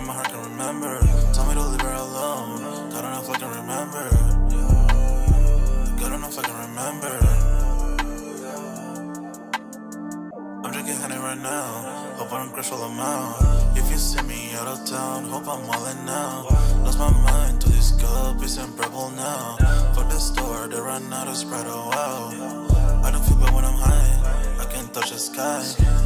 my heart can remember. Tell me to leave her alone. God, I don't know if I can remember. God, I don't know if I can remember. I'm drinking honey right now. Hope I don't crush all them out. If you see me out of town, hope I'm all in now. Lost my mind to this cup, it's unbearable now. Fuck the store, they run out of Sprite, oh wow. I don't feel bad when I'm high, I can't touch the sky.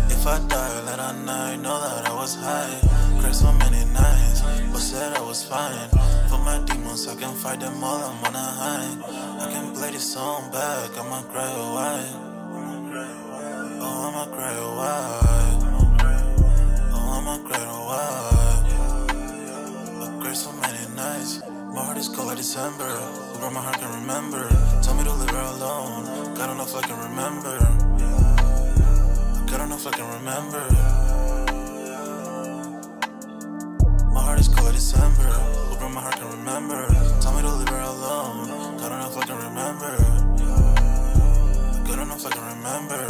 If I die late at night, know that I was high. Cried so many nights, but said I was fine. For my demons, I can fight them all, I'm on a high. I can play this song back, I'ma cry a while. Oh, I'ma cry a while. Oh, I'ma cry a while. I cried so many nights. My heart is cold like December. Where my heart can remember. Tell me to leave her alone. God, I don't know if I can remember. God, I don't know if I can remember. My heart is cold like December. Where my heart can remember. Tell me to leave her alone. God, I don't know if I can remember. God, I don't know if I can remember.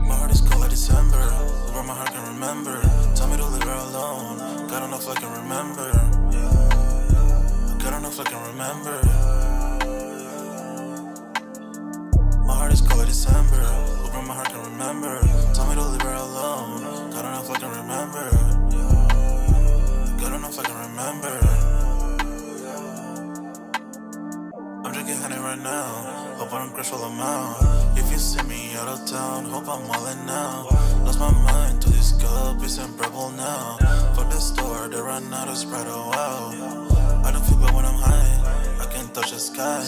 My heart is cold like December. Where my heart can remember. Tell me to leave her alone. God, I don't know if I can remember. God, I don't know if I can remember. My heart is cold like December. Where my heart can remember. Tell me to leave her alone. God, I don't know if I can remember. God, I don't know if I can remember. I'm drinking honey right now. Hope I don't crush all them out. If you see me out of town, hope I'm all in now. Lost my mind to this cup, it's unbearable now. Fuck the store, they run out of Sprite, oh wow. I don't feel bad when I'm high, I can't touch the sky.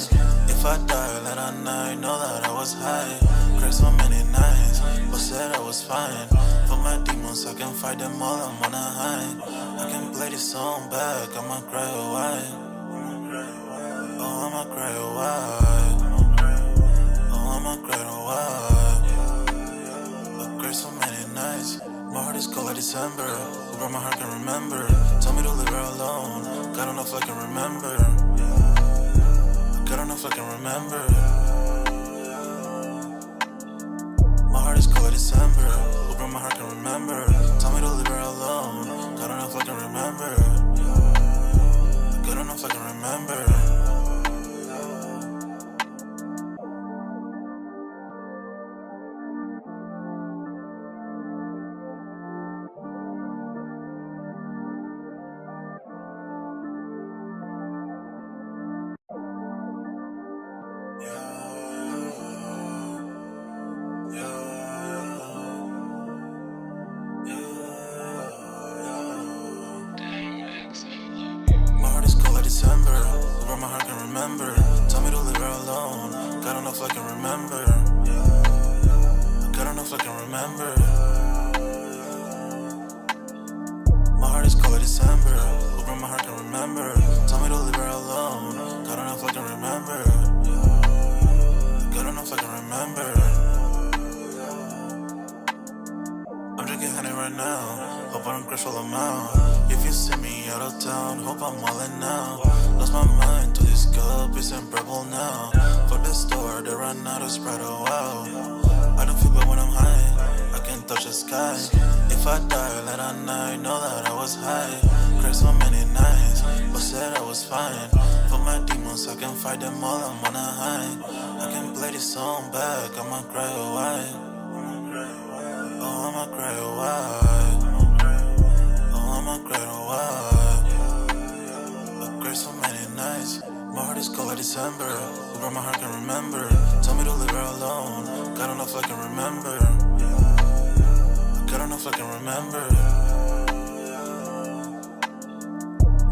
If I die late at night, know that I was high. Cried so many nights, but said I was fine. For my demons, I can fight them all, I'm on a high. I can play this song back, I'ma cry a while. Oh, I'ma cry a while. Oh, I'ma cry a while. I cried so many nights. My heart is cold like December. Where my heart can remember. Tell me to leave her alone. God, I don't know if I can remember. God, I don't know if I can remember. My heart is cold like December. Where my heart can remember. Tell me to leave her alone. God, I don't know if I can remember. God, I don't know if I can remember. My heart is cold like December. Where my heart can remember. Tell me to leave her alone. God, I don't know if I can remember. God, I don't know if I can remember. My heart is cold like December. Where my heart can remember. Tell me to leave her alone. God, I don't know if I can remember. God, I don't know if I can remember. I'm drinking honey right now. Hope I don't crush all them out. If you see me out of town, hope I'm all in now. Lost my mind to this cup, it's unbearable now. Fuck the store, they run out of Sprite, oh wow. I don't feel bad when I'm high, I can't touch the sky. If I die late at night, know that I was high. Cried so many nights, but said I was fine. For my demons, I can fight them all, I'm on a high. I can play this song back, I'ma cry a while. Oh, I'ma cry a while. Oh, I'ma cry a while. I cried so many nights. My heart is cold like December. Where my heart can remember. Tell me to leave her alone. God, I don't know if I can remember. God, I don't know if I can remember.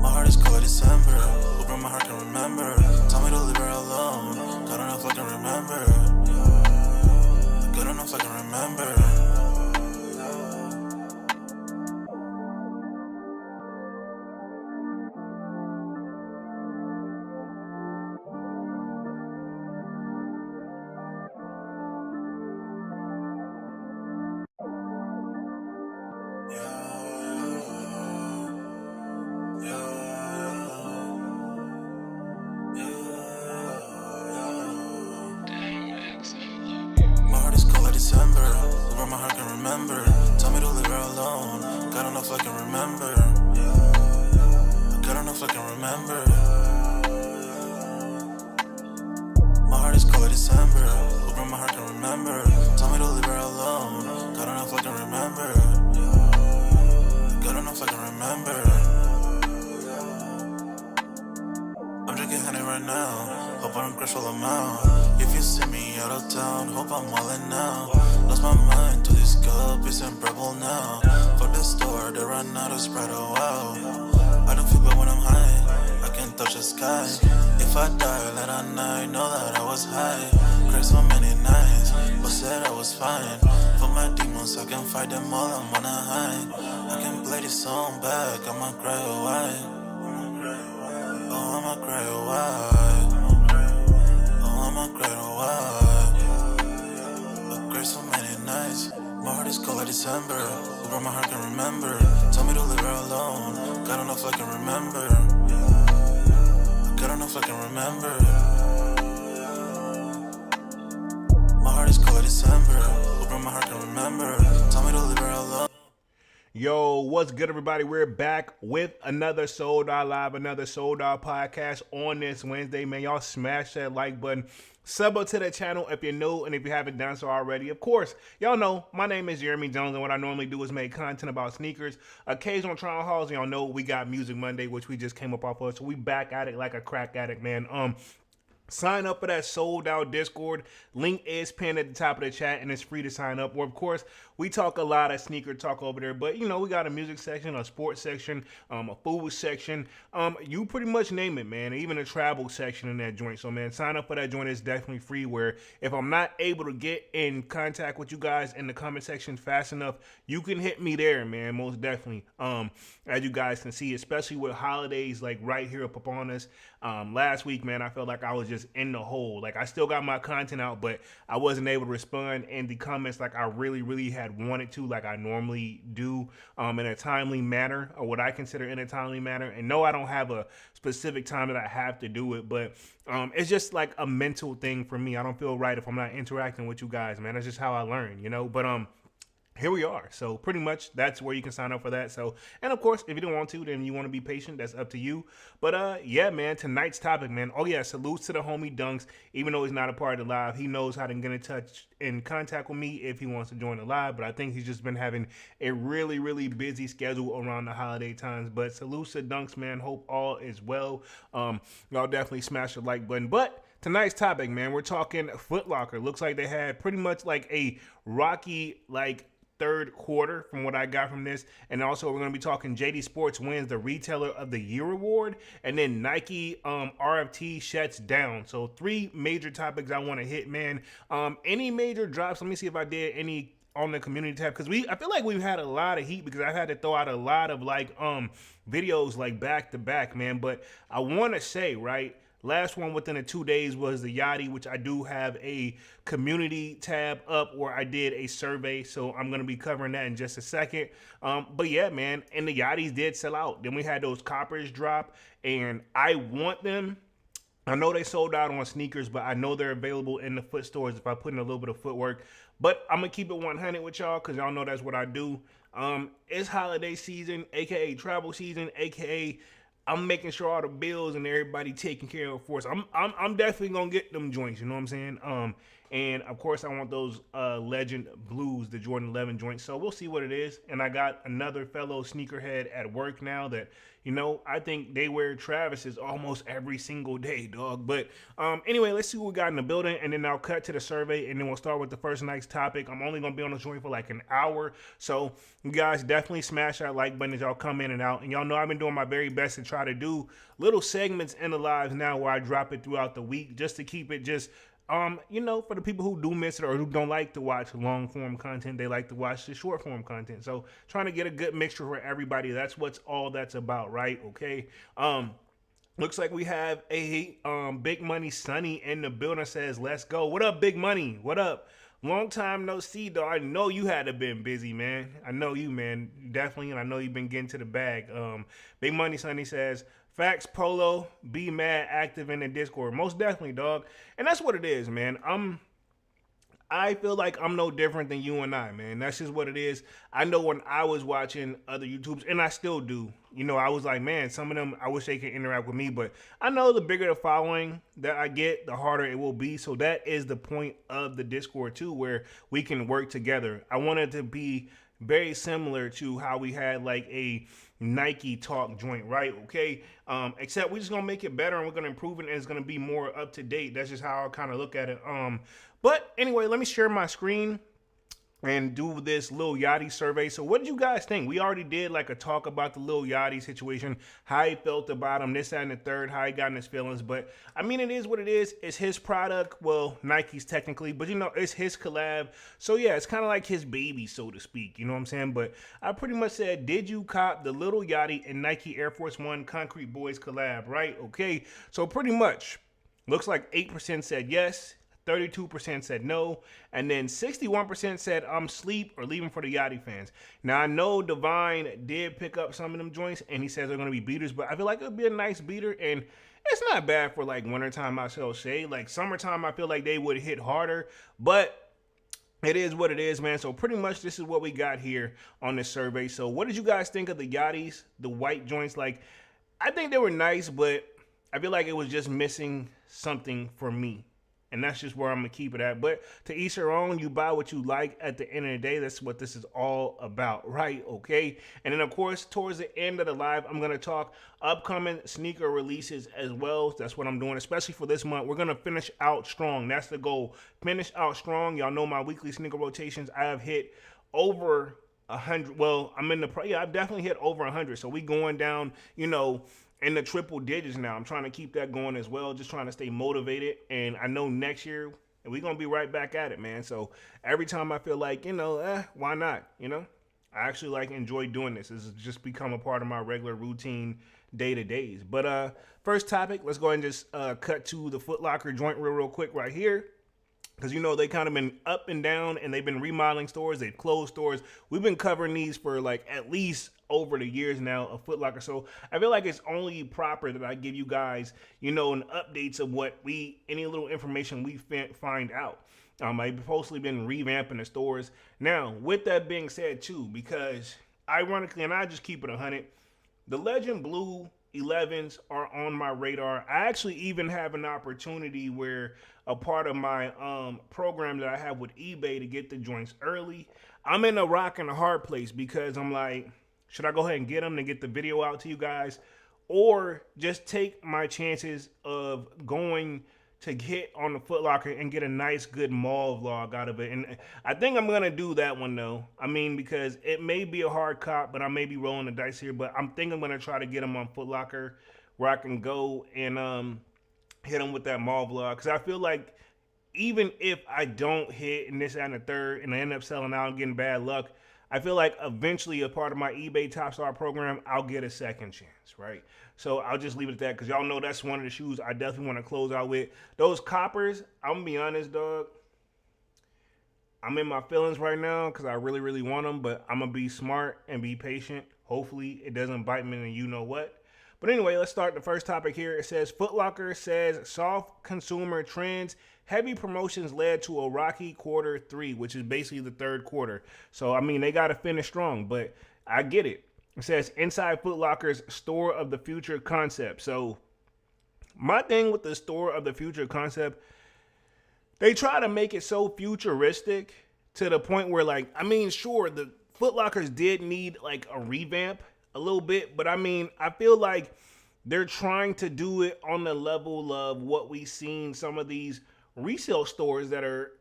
My heart is cold like December. Where my heart can remember. Tell me to leave her alone. God, I don't know if I can remember. God, I don't know if I can remember. My heart is cold like December. Over my heart can remember. Tell me to leave her alone. God don't know if I can remember. God don't know if I can remember. My heart is cold like December. Over my heart can remember. Tell me to leave her alone. God don't know if I can remember. God don't know if I can remember. I'm drinking honey right now. Hope I don't crash all I'm out. If you see me out of town, hope I'm wildin' now. Lost my mind to this cup, it's unbearable now. For the store, they run out of Sprite, oh wow. I don't feel bad when I'm high, I can't touch the sky. If I die, let I night, know that I was high. Cried so many nights, but said I was fine. For my demons, I can fight them all, I'm on a high. I can play this song back, I'ma cry a while. Oh, I'ma cry a while. Oh, I'ma cry a while. I cried so many nights. My heart is cold like December. Over my heart can remember. Tell me to leave her alone. God don't know if I can remember. God don't know if I can remember. My heart is cold like December. Over my heart can remember. Tell me to leave her alone. Yo, what's good, everybody? We're back with another Sold Out Live, another Sold Out podcast on this Wednesday. Man, y'all smash that like button. Sub up to the channel if you're new and if you haven't done so already. Of course, y'all know my name is Jeremy Jones, and what I normally do is make content about sneakers. Occasional trial hauls. Y'all know we got Music Monday, which we just came up off of, so we back at it like a crack addict, man. Sign up for that Sold Out Discord. Link is pinned at the top of the chat, and it's free to sign up. Or, of course, we talk a lot of sneaker talk over there, but, you know, we got a music section, a sports section, a food section. You pretty much name it, man. Even a travel section in that joint. So, man, sign up for that joint. It's definitely free, where if I'm not able to get in contact with you guys in the comment section fast enough, you can hit me there, man, most definitely. As you guys can see, especially with holidays, like, right here up on us. Last week, man, I felt like I was just in the hole. Like, I still got my content out, but I wasn't able to respond in the comments like I really had wanted to, like I normally do, in a timely manner, or what I consider in a timely manner. And no, I don't have a specific time that I have to do it, but it's just like a mental thing for me. I don't feel right if I'm not interacting with you guys, man. That's just how I learn, you know. But here we are. So pretty much that's where you can sign up for that. So, and of course, if you don't want to, then you want to be patient, that's up to you. But yeah, man, tonight's topic, man. Oh yeah, salutes to the homie Dunks. Even though he's not a part of the live, he knows how to get in contact with me if he wants to join the live. But I think he's just been having a really busy schedule around the holiday times. But salutes to Dunks, man. Hope all is well. Y'all definitely smash the like button. But tonight's topic, man, we're talking Foot Locker. Looks like they had pretty much like a rocky, like, third quarter from what I got from this. And also we're going to be talking JD Sports wins the Retailer of the Year award, and then Nike RFT shuts down. So three major topics I want to hit, man. Any major drops? Let me see if I did any on the community tab, because I feel like we've had a lot of heat, because I've had to throw out a lot of like videos like back to back, man. But I want to say, right, last one within the 2 days was the Yachty, which I do have a community tab up where I did a survey, so I'm going to be covering that in just a second. But yeah, man, and the Yachties did sell out. Then we had those Coppers drop, and I want them. I know they sold out on sneakers, but I know they're available in the foot stores if I put in a little bit of footwork. But I'm going to keep it 100 with y'all, because y'all know that's what I do. It's holiday season, a.k.a. travel season, a.k.a. I'm making sure all the bills and everybody taken care of for us. I'm definitely gonna get them joints. You know what I'm saying? And of course I want those Legend Blues, the Jordan 11 joints. So we'll see what it is. And I got another fellow sneakerhead at work now that, you know, I think they wear Travis's almost every single day, dog. But anyway, let's see what we got in the building, and then I'll cut to the survey, and then we'll start with the first night's topic. I'm only gonna be on the joint for like an hour, so you guys definitely smash that like button as y'all come in and out. And y'all know I've been doing my very best to try to do little segments in the lives now where I drop it throughout the week, just to keep it just you know, for the people who do miss it or who don't like to watch long form content, they like to watch the short form content. So trying to get a good mixture for everybody. That's what's all that's about, right? Okay. Looks like we have a Big Money Sonny in the building. Says, let's go. What up, Big Money? What up? Long time no see, though. I know you had to been busy, man. I know you, man. Definitely, and I know you've been getting to the bag. Big Money Sonny says, facts, Polo, be mad, active in the Discord. Most definitely, dog. And that's what it is, man. I feel like I'm no different than you and I, man. That's just what it is. I know when I was watching other YouTubes, and I still do, I was like, man, some of them, I wish they could interact with me. But I know the bigger the following that I get, the harder it will be. So that is the point of the Discord, too, where we can work together. I want it to be very similar to how we had like a Nike talk joint, right? Okay. Except we're just gonna make it better and we're gonna improve it and it's gonna be more up to date. That's just how I kind of look at it. But anyway, let me share my screen and do this Lil Yachty survey. So what did you guys think? We already did like a talk about the Lil Yachty situation, how he felt about him, this, that, and the third, how he got in his feelings. But I mean, it is what it is. It's his product. Well, Nike's technically, but it's his collab. So yeah, it's kind of like his baby, so to speak. You know what I'm saying? But I pretty much said, did you cop the Lil Yachty and Nike Air Force One Concrete Boys collab, right? Okay. So pretty much looks like 8% said yes. 32% said no, and then 61% said I'm sleep or leaving for the Yachty fans. Now, I know Divine did pick up some of them joints, and he says they're going to be beaters, but I feel like it would be a nice beater, and it's not bad for, like, wintertime, I shall say. Like, summertime, I feel like they would hit harder, but it is what it is, man. So pretty much this is what we got here on this survey. So what did you guys think of the Yachties, the white joints? Like, I think they were nice, but I feel like it was just missing something for me. And that's just where I'm going to keep it at. But to each their own, you buy what you like at the end of the day. That's what this is all about, right? Okay. And then, of course, towards the end of the live, I'm going to talk upcoming sneaker releases as well. That's what I'm doing, especially for this month. We're going to finish out strong. That's the goal. Finish out strong. Y'all know my weekly sneaker rotations. I have hit over 100. Well, I've definitely hit over 100. So we going down, in the triple digits now. I'm trying to keep that going as well, just trying to stay motivated. And I know next year we're going to be right back at it, man. So every time I feel like, why not? I actually enjoy doing this. This has just become a part of my regular routine day-to-days. But first topic, let's go ahead and just cut to the Foot Locker joint real quick right here. Because, they kind of been up and down, and they've been remodeling stores. They've closed stores. We've been covering these for, at least over the years now of Foot Locker. So I feel like it's only proper that I give you guys, an updates of any little information we find out. I've mostly been revamping the stores. Now, with that being said, too, because ironically, and I just keep it 100, the Legend Blue 11s are on my radar. I actually even have an opportunity where a part of my program that I have with eBay to get the joints early, I'm in a rock and a hard place because I'm like, should I go ahead and get them to get the video out to you guys, or just take my chances of going to hit on the Foot Locker and get a nice, good mall vlog out of it? And I think I'm going to do that one, though. I mean, because it may be a hard cop, but I may be rolling the dice here. But I'm thinking I'm going to try to get them on Foot Locker where I can go and hit them with that mall vlog. Because I feel like even if I don't hit in this and the third and I end up selling out and getting bad luck, I feel like eventually a part of my eBay Top Star program, I'll get a second chance, right? So I'll just leave it at that because y'all know that's one of the shoes I definitely want to close out with. Those coppers, I'm going to be honest, dog. I'm in my feelings right now because I really, really want them, but I'm going to be smart and be patient. Hopefully it doesn't bite me and you know what. But anyway, let's start the first topic here. It says, Foot Locker says soft consumer trends. Heavy promotions led to a rocky quarter 3, which is basically the third quarter. So, I mean, they got to finish strong, but I get it. It says inside Foot Locker's Store of the Future concept. So, my thing with the Store of the Future concept, they try to make it so futuristic to the point where, sure, the Foot Lockers did need, a revamp a little bit, but, I feel like they're trying to do it on the level of what we've seen some of these resale stores that are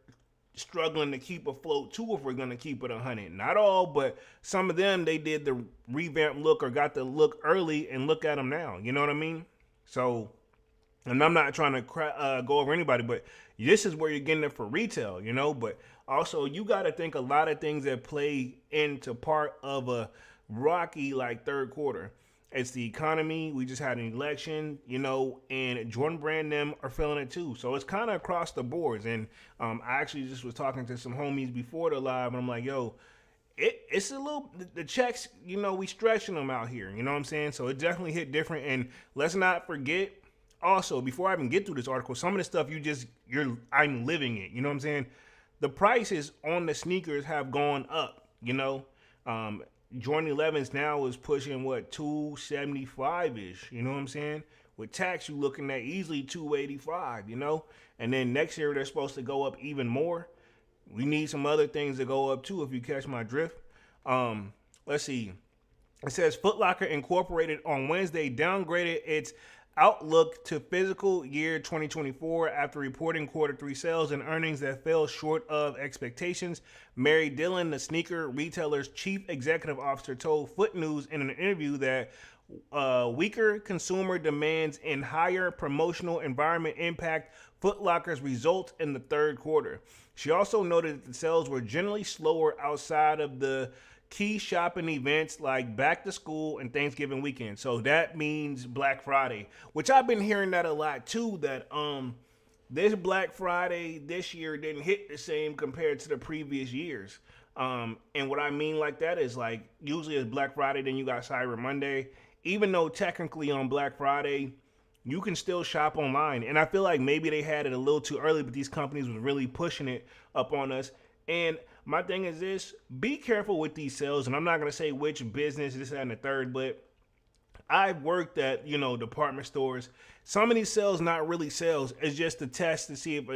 struggling to keep afloat too, if we're going to keep it 100. Not all, but some of them, they did the revamp look or got the look early, and look at them now. You know what I mean? So, and I'm not trying to go over anybody, but this is where you're getting it for retail, but also you got to think a lot of things that play into part of a rocky third quarter. It's the economy. We just had an election, and Jordan Brand them are feeling it too. So it's kind of across the boards. And I actually just was talking to some homies before the live, and I'm like, yo, it's a little, the checks, we stretching them out here. You know what I'm saying? So it definitely hit different. And let's not forget, also, before I even get through this article, some of the stuff I'm living it. You know what I'm saying? The prices on the sneakers have gone up. Jordan 11s now is pushing what, 275 ish. You know what I'm saying? With tax, you looking at easily 285. And then next year they're supposed to go up even more. We need some other things to go up too, if you catch my drift. Let's see. It says Foot Locker Incorporated on Wednesday downgraded its outlook to fiscal year 2024 after reporting quarter three sales and earnings that fell short of expectations. Mary Dillon, the sneaker retailer's chief executive officer, told Foot News in an interview that weaker consumer demands and higher promotional environment impact Foot Locker's results in the third quarter. She also noted that the sales were generally slower outside of the key shopping events like back to school and Thanksgiving weekend. So that means Black Friday, which I've been hearing that a lot too, that this Black Friday this year didn't hit the same compared to the previous years. And what I mean like that is, like, usually it's Black Friday, then you got Cyber Monday. Even though technically on Black Friday you can still shop online. And I feel like maybe they had it a little too early, but these companies was really pushing it up on us. And my thing is this, be careful with these sales. And I'm not going to say which business, this, that, and the third, but I've worked at, department stores. Some of these sales, not really sales. It's just a test to see if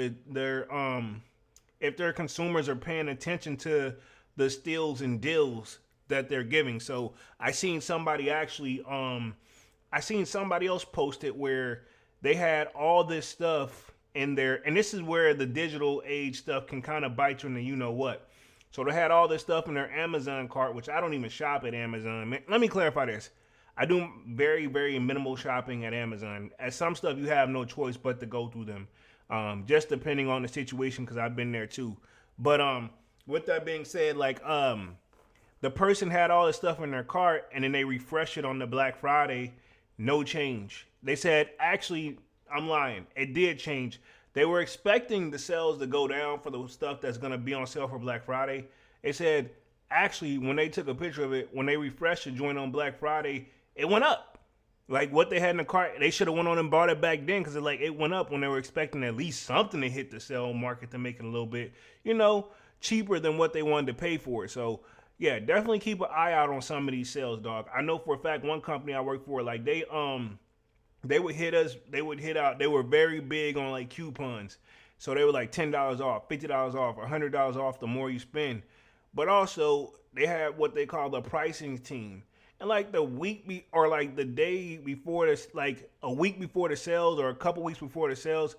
their consumers are paying attention to the steals and deals that they're giving. So I seen somebody else post it where they had all this stuff in there, and this is where the digital age stuff can kind of bite you in the you-know-what. So they had all this stuff in their Amazon cart, which I don't even shop at Amazon. Let me clarify this. I do very, very minimal shopping at Amazon. At some stuff, you have no choice but to go through them, just depending on the situation, because I've been there too. But with that being said, the person had all this stuff in their cart, and then they refresh it on the Black Friday, no change. They said, actually, I'm lying. It did change. They were expecting the sales to go down for the stuff that's going to be on sale for Black Friday. They said, actually, when they took a picture of it, when they refreshed the joint on Black Friday, it went up. Like what they had in the cart, they should have went on and bought it back then, because it went up when they were expecting at least something to hit the sale market to make it a little bit, cheaper than what they wanted to pay for it. So yeah, definitely keep an eye out on some of these sales, dog. I know for a fact one company I work for, like they would hit us, they were very big on like coupons. So they were like $10 off, $50 off, $100 off the more you spend. But also they had what they call the pricing team. And like the week or like the day before this, like a week before the sales or a couple weeks before the sales,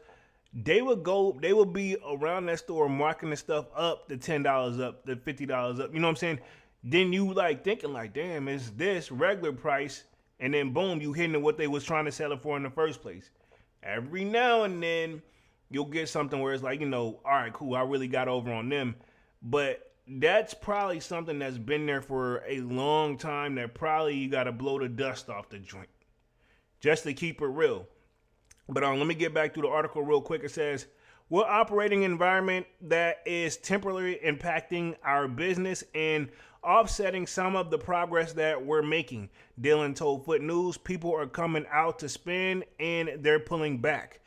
they would be around that store marking the stuff up, the $10 up, the $50 up. You know what I'm saying? Then you like thinking like, damn, is this regular price? And then boom, you hitting what they was trying to sell it for in the first place. Every now and then you'll get something where it's like, all right, cool, I really got over on them. But that's probably something that's been there for a long time that probably you got to blow the dust off the joint just to keep it real. But let me get back to the article real quick. It says, we're operating an environment that is temporarily impacting our business and offsetting some of the progress that we're making. Dillon told Foot News, people are coming out to spend and they're pulling back.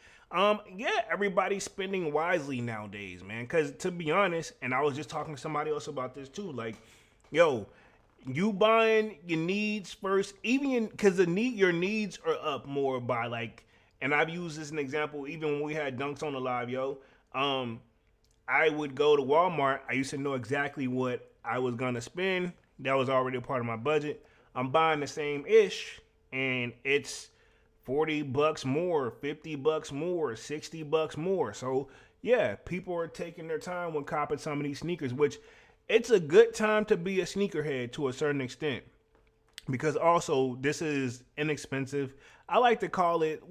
Everybody's spending wisely nowadays, man. Because to be honest, and I was just talking to somebody else about this too, like, yo, you buying your needs first, even because your needs are up more by like, and I've used this as an example, even when we had Dunks on the live, yo. I would go to Walmart. I used to know exactly what I was gonna spend. That was already a part of my budget. I'm buying the same ish, and it's $40 more, $50 more, $60 more. So yeah, people are taking their time when copping some of these sneakers, which it's a good time to be a sneakerhead to a certain extent, because also this is inexpensive. I like to call it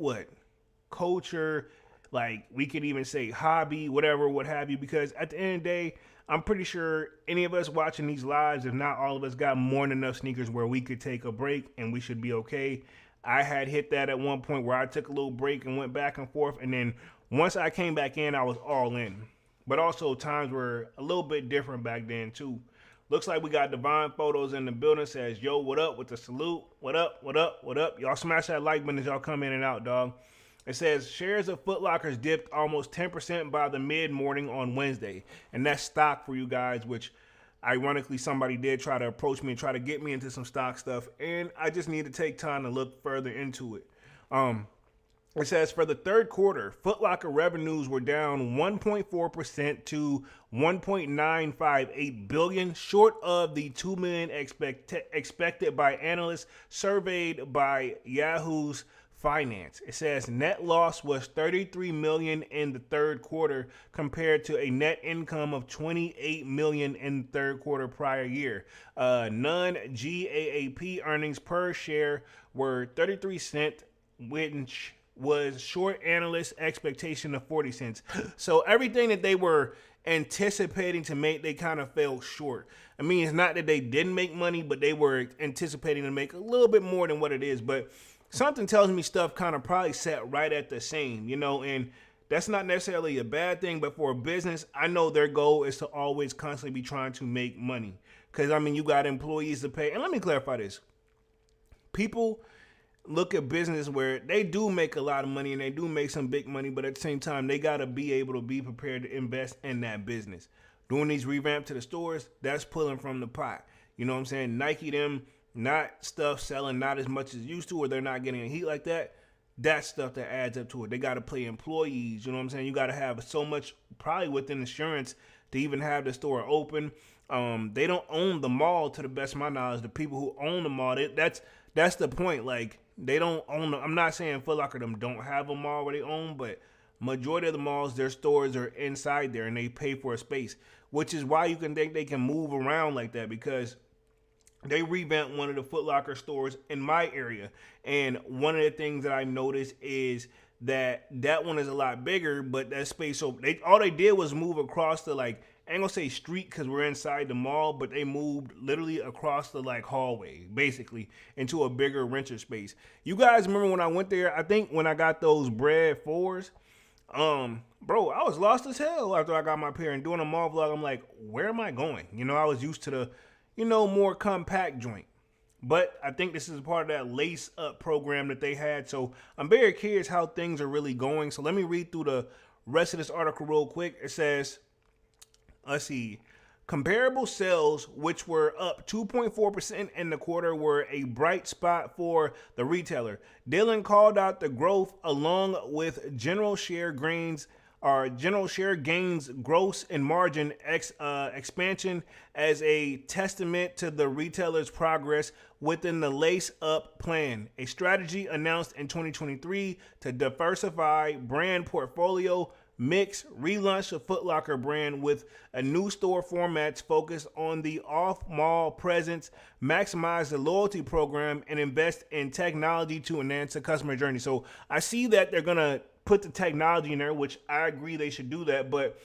culture. like we could even say hobby, whatever, what have you, because at the end of the day, I'm pretty sure any of us watching these lives, if not all of us, got more than enough sneakers where we could take a break and we should be okay. I had hit that at one point where I took a little break and went back and forth, and then once I came back in, I was all in. But also times were a little bit different back then too. Looks like we got Divine Photos in the building. Says, yo, what up with the salute? What up, what up, what up? Y'all smash that like button as y'all come in and out, dog. It says, shares of Foot Lockers dipped almost 10% by the mid-morning on Wednesday. And that's stock for you guys, which ironically somebody did try to approach me and try to get me into some stock stuff. And I just need to take time to look further into it. It says for the third quarter, Foot Locker revenues were down 1.4% to $1.958 billion, short of the $2 million expected by analysts surveyed by Yahoo's Finance. It says net loss was $33 million in the third quarter compared to a net income of $28 million in the third quarter prior year. Non-GAAP earnings per share were 33 cents, which was short analyst expectation of 40 cents. So everything that they were anticipating to make, they kind of fell short. I mean, it's not that they didn't make money, but they were anticipating to make a little bit more than what it is. But something tells me stuff kind of probably sat right at the same, you know, and that's not necessarily a bad thing. But for a business, I know their goal is to always constantly be trying to make money. Because, I mean, you got employees to pay. And let me clarify this. People look at business where they do make a lot of money and they do make some big money, but at the same time, they got to be able to be prepared to invest in that business. Doing these revamp to the stores, that's pulling from the pot. You know what I'm saying? Nike them, not stuff selling not as much as used to, or they're not getting a heat like that. That's stuff that adds up to it. They got to pay employees. You know what I'm saying? You got to have so much probably within insurance to even have the store open. They don't own the mall to the best of my knowledge. The people who own the mall, that's the point. Like, they don't own I'm not saying Foot Locker them don't have a mall where they own, but majority of the malls, their stores are inside there and they pay for a space, which is why you can think they can move around like that, because they revamped one of the Foot Locker stores in my area. And one of the things that I noticed is that one is a lot bigger, but that space, so all they did was move across the, like, I ain't gonna say street because we're inside the mall, but they moved literally across the, like, hallway, basically, into a bigger renter space. You guys remember when I went there? I think when I got those Bread 4s, bro, I was lost as hell after I got my pair. And doing a mall vlog, I'm like, where am I going? You know, I was used to the, you know, more compact joint. But I think this is part of that lace up program that they had. So I'm very curious how things are really going. So let me read through the rest of this article real quick. It says, let's see. Comparable sales, which were up 2.4% in the quarter, were a bright spot for the retailer. Dillon called out the growth along with general share gains, gross and margin expansion as a testament to the retailer's progress within the Lace Up plan, a strategy announced in 2023 to diversify brand portfolio mix, relaunch the Foot Locker brand with a new store formats focused on the off-mall presence, maximize the loyalty program, and invest in technology to enhance the customer journey. So I see that they're going to put the technology in there, which I agree they should do that. But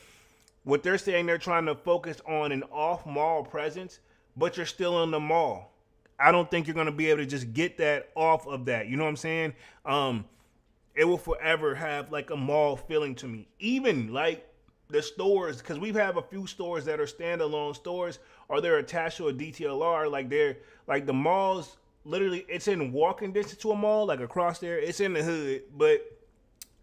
what they're saying, they're trying to focus on an off-mall presence, but you're still in the mall. I don't think you're going to be able to just get that off of that. You know what I'm saying? It will forever have like a mall feeling to me. Even like the stores, because we have a few stores that are standalone stores or they're attached to a DTLR. Like they're like the malls, literally it's in walking distance to a mall, like across there. It's in the hood, but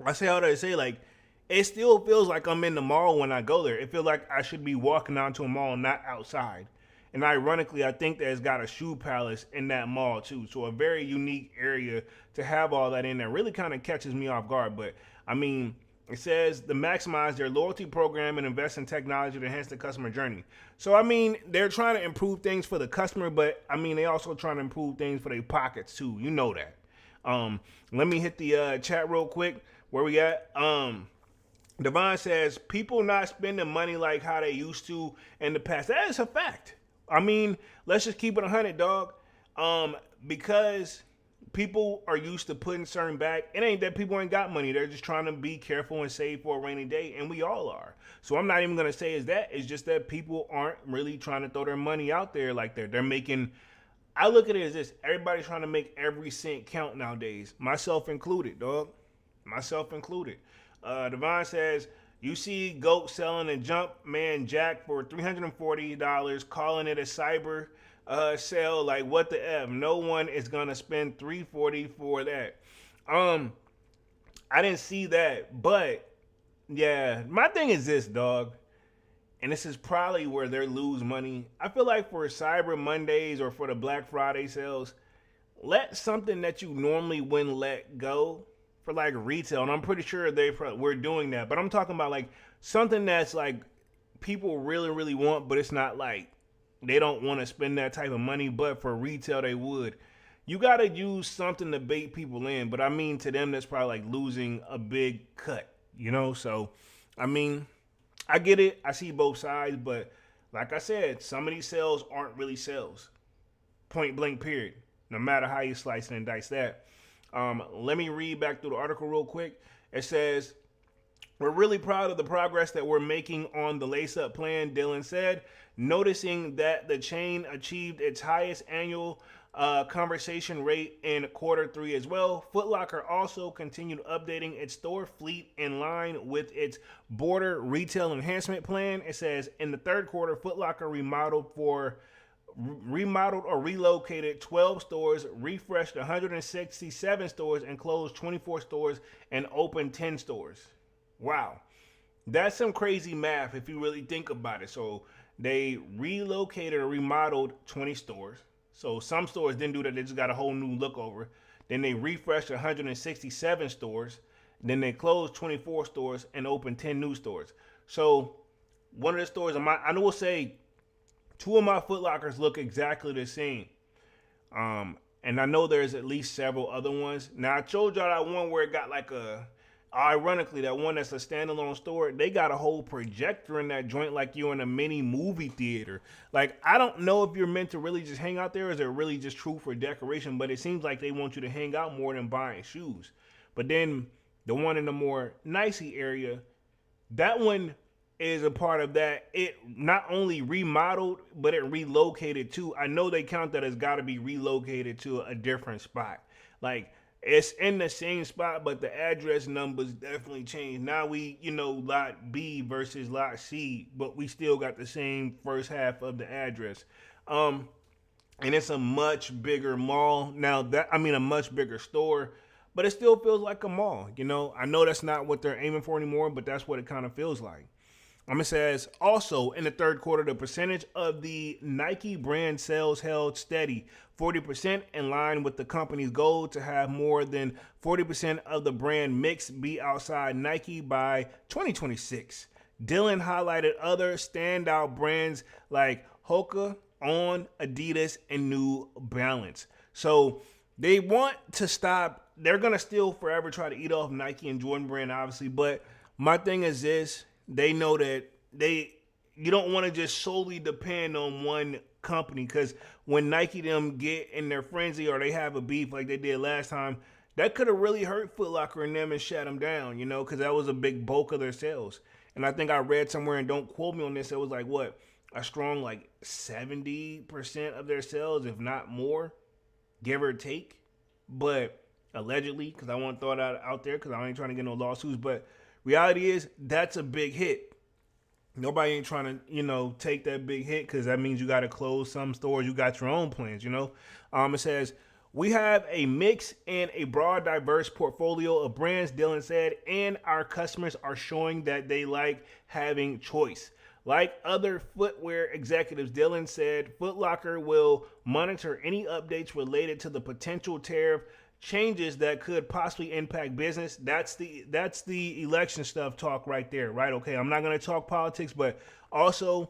I say how do I say, like, it still feels like I'm in the mall when I go there. It feels like I should be walking onto a mall, not outside. And ironically, I think that it's got a shoe palace in that mall too. So a very unique area to have all that in there really kind of catches me off guard. But I mean, it says to maximize their loyalty program and invest in technology to enhance the customer journey. So, I mean, they're trying to improve things for the customer, but I mean, they also trying to improve things for their pockets too. You know that. Let me hit the chat real quick. Where we at? Devon says, people not spending money like how they used to in the past. That is a fact. I mean, let's just keep it 100, dog. Because people are used to putting certain back. It ain't that people ain't got money. They're just trying to be careful and save for a rainy day, and we all are. So I'm not even gonna say it's that. It's just that people aren't really trying to throw their money out there like that. They're making. I look at it as this: everybody's trying to make every cent count nowadays, myself included, dog. Myself included. Devon says, you see GOAT selling a Jumpman Jack for $340, calling it a cyber sale. Like, what the F? No one is going to spend $340 for that. I didn't see that. But, yeah, my thing is this, dog. And this is probably where they lose money. I feel like for Cyber Mondays or for the Black Friday sales, let something that you normally wouldn't let go for like retail, and I'm pretty sure we're doing that. But I'm talking about like something that's like people really want, but it's not like they don't want to spend that type of money. But for retail, they would. You got to use something to bait people in. But I mean, to them, that's probably like losing a big cut, you know? So, I mean, I get it. I see both sides. But like I said, some of these sales aren't really sales. Point blank, period. No matter how you slice and dice that. Let me read back through the article real quick. It says, we're really proud of the progress that we're making on the Lace Up plan, Dylan said, noticing that the chain achieved its highest annual conversion rate in Q3 as well. Foot Locker also continued updating its store fleet in line with its border retail enhancement plan. It says, in the third quarter, Foot Locker remodeled or relocated 12 stores, refreshed 167 stores, and closed 24 stores and opened 10 stores. Wow. That's some crazy math if you really think about it. So they relocated or remodeled 20 stores. So some stores didn't do that. They just got a whole new look over. Then they refreshed 167 stores. Then they closed 24 stores and opened 10 new stores. So one of the stores, I will say, two of my Foot Lockers look exactly the same. And I know there's at least several other ones. Now, I showed y'all that one where it got like ironically, that one that's a standalone store, they got a whole projector in that joint like you're in a mini movie theater. Like, I don't know if you're meant to really just hang out there or is it really just true for decoration, but it seems like they want you to hang out more than buying shoes. But then the one in the more nicey area, that one is a part of that. It not only remodeled, but it relocated too. I know they count that as got to be relocated to a different spot. Like, it's in the same spot, but the address numbers definitely changed. Now we, lot B versus lot C, but we still got the same first half of the address. And it's a much bigger mall. Now a much bigger store, but it still feels like a mall. I know that's not what they're aiming for anymore, but that's what it kind of feels like. It says, also in the third quarter, the percentage of the Nike brand sales held steady, 40%, in line with the company's goal to have more than 40% of the brand mix be outside Nike by 2026. Dylan highlighted other standout brands like Hoka, On, Adidas, and New Balance. So they want to stop. They're going to still forever try to eat off Nike and Jordan brand, obviously. But my thing is this. They know that you don't want to just solely depend on one company, because when Nike them get in their frenzy or they have a beef like they did last time, that could have really hurt Foot Locker and them and shut them down, because that was a big bulk of their sales. And I think I read somewhere, and don't quote me on this, it was like a strong 70% of their sales, if not more, give or take. But allegedly, because I want to throw that out there because I ain't trying to get no lawsuits, but reality is, that's a big hit. Nobody ain't trying to, take that big hit, because that means you got to close some stores. You got your own plans, It says, we have a mix and a broad, diverse portfolio of brands, Dylan said, and our customers are showing that they like having choice. Like other footwear executives, Dylan said, Foot Locker will monitor any updates related to the potential tariff changes that could possibly impact business. That's the election stuff talk right there, right? Okay, I'm not going to talk politics, but also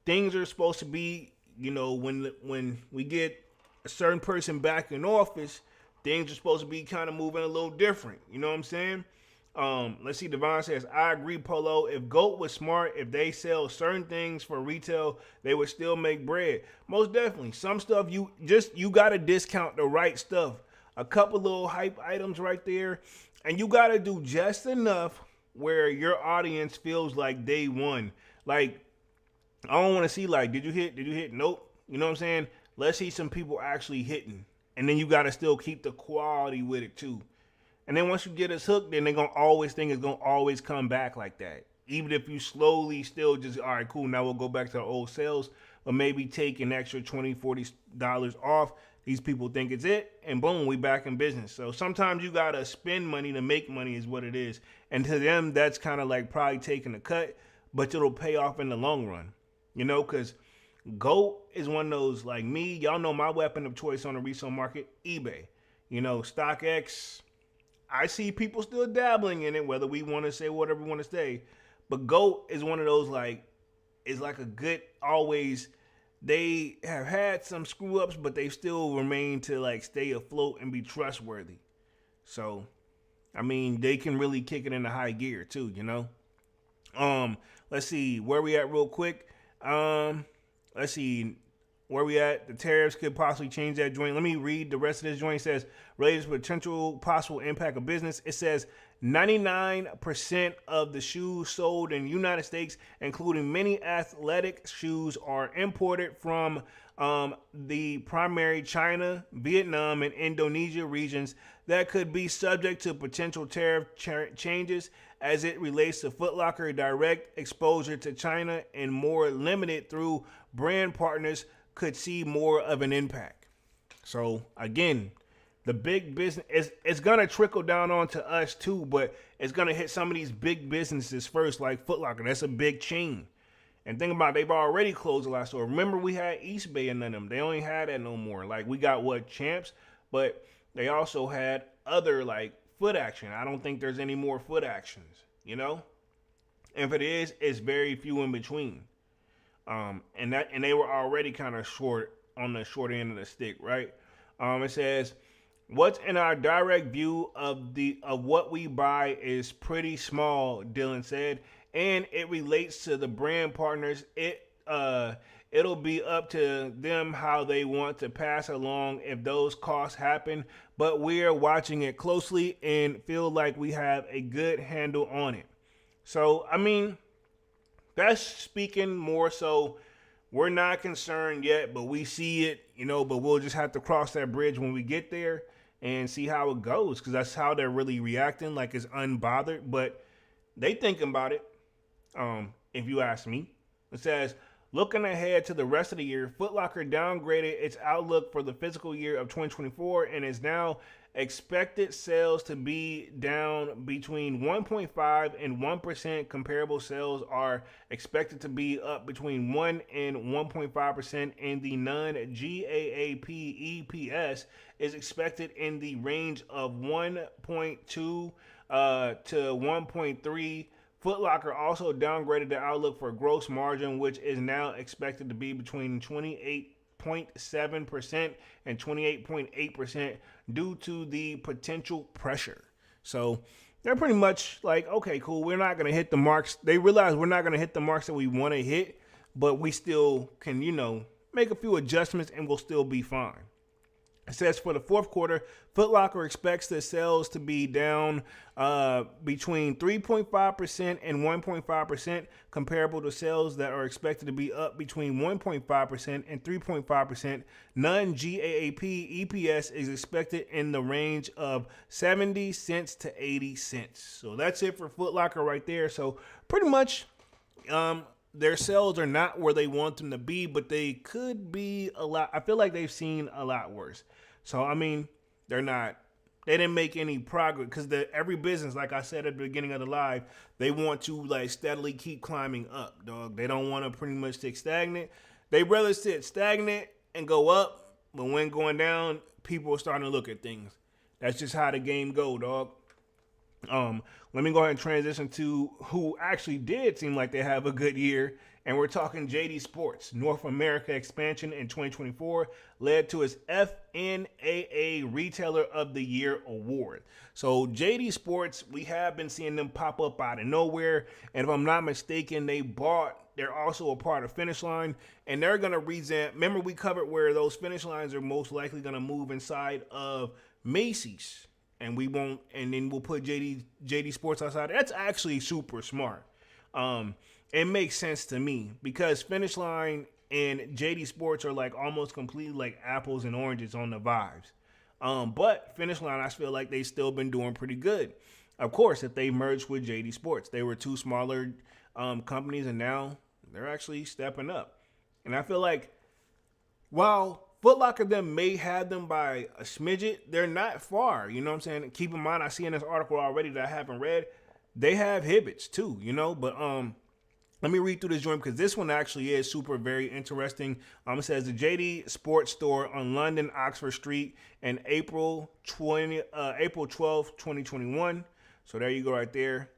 things are supposed to be, when we get a certain person back in office, things are supposed to be kind of moving a little different. You know what I'm saying? Let's see. Devon says, I agree, Polo. If GOAT was smart, if they sell certain things for retail, they would still make bread. Most definitely. Some stuff you got to discount the right stuff. a couple little hype items right there, and you got to do just enough where your audience feels like they won. Like, I don't want to see like, did you hit? Did you hit? Nope. You know what I'm saying? Let's see some people actually hitting, and then you got to still keep the quality with it too. And then once you get us hooked, then they're gonna always think it's gonna always come back like that. Even if you slowly still just, all right, cool, now we'll go back to our old sales, or maybe take an extra $20, $40 off. These people think it's it, and boom, we back in business. So sometimes you gotta spend money to make money is what it is. And to them, that's kind of like probably taking a cut, but it'll pay off in the long run. You know, because GOAT is one of those, like me, y'all know my weapon of choice on the resale market, eBay. You know, StockX, I see people still dabbling in it, whether we want to say whatever we want to say. But GOAT is one of those, like, is like a good, always, they have had some screw ups, but they still remain to like stay afloat and be trustworthy. So, I mean, they can really kick it into high gear too, you know? Let's see where we at real quick. Let's see where we at. The tariffs could possibly change that joint. Let me read the rest of this joint. It says, related to potential possible impact of business. It says 99% of the shoes sold in the United States, including many athletic shoes, are imported from the primary China, Vietnam, and Indonesia regions that could be subject to potential tariff changes as it relates to Foot Locker direct exposure to China and more limited through brand partners could see more of an impact. So again, the big business it's gonna trickle down onto us too, but it's gonna hit some of these big businesses first, like Foot Locker. That's a big chain. And think about it, they've already closed a lot of stores. Remember, we had East Bay and none of them. They only had that no more. Like, we got Champs, but they also had other like Foot Action. I don't think there's any more Foot Actions, you know? And if it is, it's very few in between. And they were already kind of short on the short end of the stick, right? It says, what's in our direct view of what we buy is pretty small, Dylan said, and it relates to the brand partners. It'll be up to them how they want to pass along if those costs happen, but we're watching it closely and feel like we have a good handle on it. So, I mean, that's speaking more so we're not concerned yet, but we see it, you know, but we'll just have to cross that bridge when we get there and see how it goes, because that's how they're really reacting, like it's unbothered, but they thinking about it, if you ask me. It says, looking ahead to the rest of the year, Foot Locker downgraded its outlook for the fiscal year of 2024 and is now expected sales to be down between 1.5 and 1%. Comparable sales are expected to be up between 1 and 1.5%, and the non-GAAP EPS is expected in the range of 1.2 to 1.3. Foot Locker also downgraded the outlook for gross margin, which is now expected to be between 28.7% and 28.8% due to the potential pressure. So they're pretty much like, okay, cool, we're not going to hit the marks. They realize we're not going to hit the marks that we want to hit, but we still can, you know, make a few adjustments and we'll still be fine. It says for the fourth quarter, Foot Locker expects the sales to be down between 3.5% and 1.5%, comparable to sales that are expected to be up between 1.5% and 3.5%. Non-GAAP EPS is expected in the range of 70 cents to 80 cents. So that's it for Foot Locker right there. So pretty much their sales are not where they want them to be, but they could be a lot. I feel like they've seen a lot worse. So, I mean, they didn't make any progress because every business, like I said at the beginning of the live, they want to like steadily keep climbing up, dog. They don't want to pretty much stick stagnant. They rather sit stagnant and go up, but when going down, people are starting to look at things. That's just how the game go, dog. Let me go ahead and transition to who actually did seem like they have a good year. And we're talking JD Sports. North America expansion in 2024 led to its FNAA Retailer of the Year award. So JD Sports, we have been seeing them pop up out of nowhere. And if I'm not mistaken, they they're also a part of Finish Line, and they're gonna remember we covered where those Finish Lines are most likely gonna move inside of Macy's, and we won't, and then we'll put JD Sports outside. That's actually super smart. It makes sense to me because Finish Line and JD Sports are like almost completely like apples and oranges on the vibes. But Finish Line, I feel like they've still been doing pretty good. Of course, if they merged with JD Sports, they were two smaller companies, and now they're actually stepping up. And I feel like while Foot Locker them may have them by a smidget, they're not far. You know what I'm saying? Keep in mind, I see in this article already that I haven't read, they have Hibbits too, you know? But let me read through this joint because this one actually is super very interesting. It says the JD Sports Store on London Oxford Street in April 12th, 2021. So there you go right there.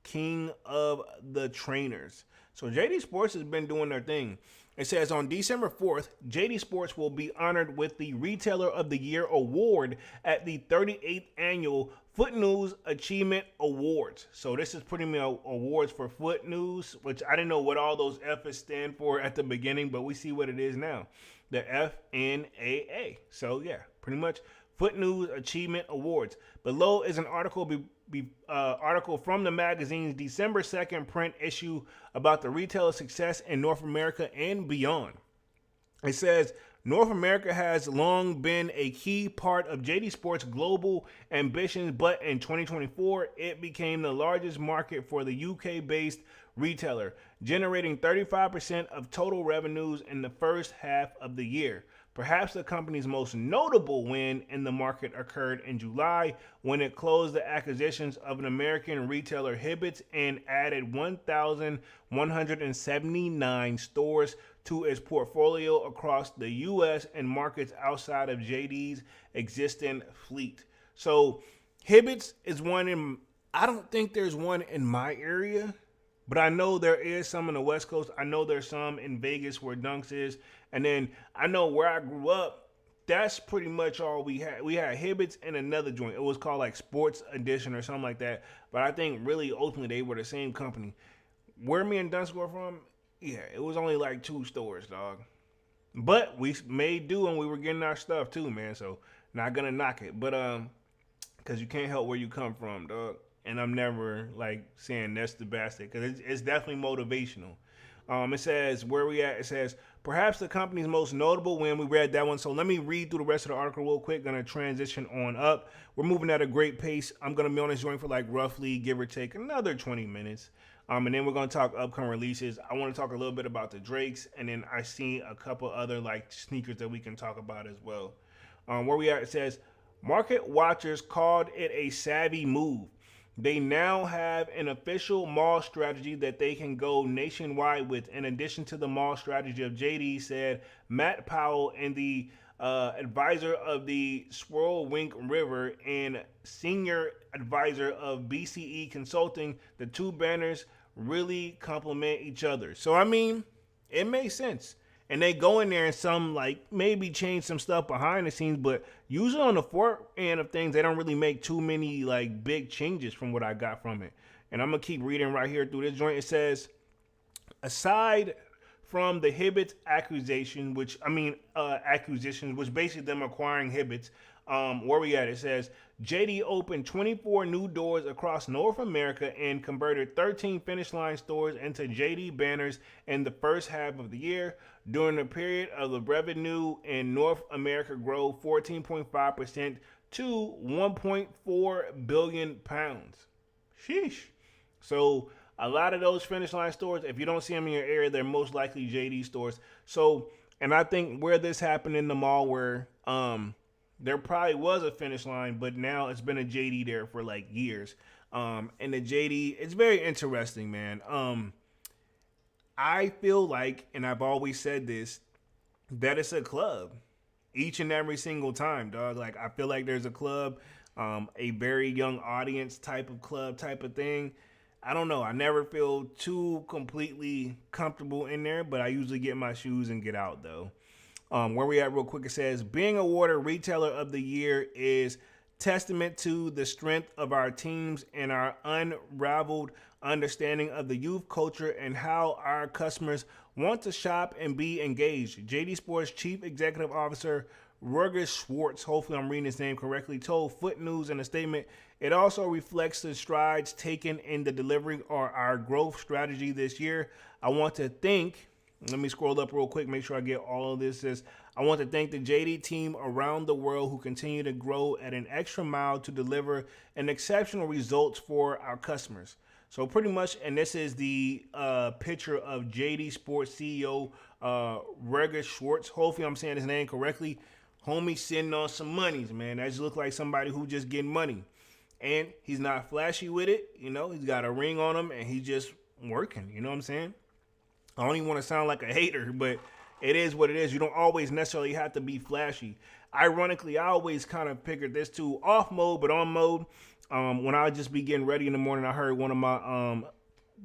King of the Trainers. So JD Sports has been doing their thing. It says on December 4th, JD Sports will be honored with the Retailer of the Year award at the 38th Annual Foot News Achievement Awards. So this is pretty much awards for Foot News, which I didn't know what all those F's stand for at the beginning, but we see what it is now. The FNAA. So yeah, pretty much Foot News Achievement Awards. Below is an article article from the magazine's December 2nd print issue about the retailer success in North America and beyond. It says, North America has long been a key part of JD Sports' global ambitions, but in 2024, it became the largest market for the UK-based retailer, generating 35% of total revenues in the first half of the year. Perhaps the company's most notable win in the market occurred in July when it closed the acquisitions of an American retailer Hibbits and added 1,179 stores to its portfolio across the U.S. and markets outside of JD's existing fleet. So Hibbits is one in, I don't think there's one in my area, but I know there is some in the West Coast. I know there's some in Vegas where Dunks is. And then I know where I grew up, that's pretty much all we had. We had Hibbits and another joint. It was called like Sports Edition or something like that. But I think really ultimately they were the same company. Where me and Dunks were from, yeah, it was only like 2 stores, dog. But we made do and we were getting our stuff too, man. So not gonna knock it. But because you can't help where you come from, dog. And I'm never like saying that's the bastard because it's definitely motivational. It says where we at. It says perhaps the company's most notable win. We read that one, so let me read through the rest of the article real quick. Gonna transition on up. We're moving at a great pace. I'm gonna be on this joint for like roughly give or take another 20 minutes. And then we're gonna talk upcoming releases. I want to talk a little bit about the Drakes, and then I see a couple other like sneakers that we can talk about as well. Where we at? It says market watchers called it a savvy move. They now have an official mall strategy that they can go nationwide with. In addition to the mall strategy of JD, said Matt Powell, and the advisor of the Swirlwink River and senior advisor of BCE Consulting. The two banners really complement each other. So, I mean, it makes sense. And they go in there and some like maybe change some stuff behind the scenes, but usually on the front end of things, they don't really make too many like big changes from what I got from it. And I'm gonna keep reading right here through this joint. It says, aside from the Hibbits acquisitions, which basically them acquiring Hibbits, where we at? It says JD opened 24 new doors across North America and converted 13 Finish Line stores into JD banners in the first half of the year. During the period of the revenue in North America grew 14.5% to 1.4 billion pounds. Sheesh. So a lot of those Finish Line stores, if you don't see them in your area, they're most likely JD stores. So, and I think where this happened in the mall where there probably was a Finish Line, but now it's been a JD there for like years. And the JD, it's very interesting, man. I feel like, and I've always said this, that it's a club each and every single time, dog. Like, I feel like there's a club, a very young audience type of club type of thing. I don't know. I never feel too completely comfortable in there, but I usually get my shoes and get out, though. Where we at real quick, it says, being awarded Retailer of the Year is testament to the strength of our teams and our unrivaled understanding of the youth culture and how our customers want to shop and be engaged. JD Sports Chief Executive Officer Roger Schwartz, hopefully I'm reading his name correctly, told Foot News in a statement, it also reflects the strides taken in the delivery of our growth strategy this year. I want to thank, let me scroll up real quick, make sure I get all of this. I want to thank the JD team around the world who continue to grow at an extra mile to deliver an exceptional results for our customers. So pretty much, and this is the picture of JD Sports CEO Roger Schwartz. Hopefully I'm saying his name correctly. Homie sitting on some monies, man. That just look like somebody who just getting money. And he's not flashy with it. You know, he's got a ring on him and he's just working. You know what I'm saying? I don't even want to sound like a hater, but it is what it is. You don't always necessarily have to be flashy. Ironically, I always kind of figured this too, off mode, but on mode. When I would just be getting ready in the morning, I heard one of my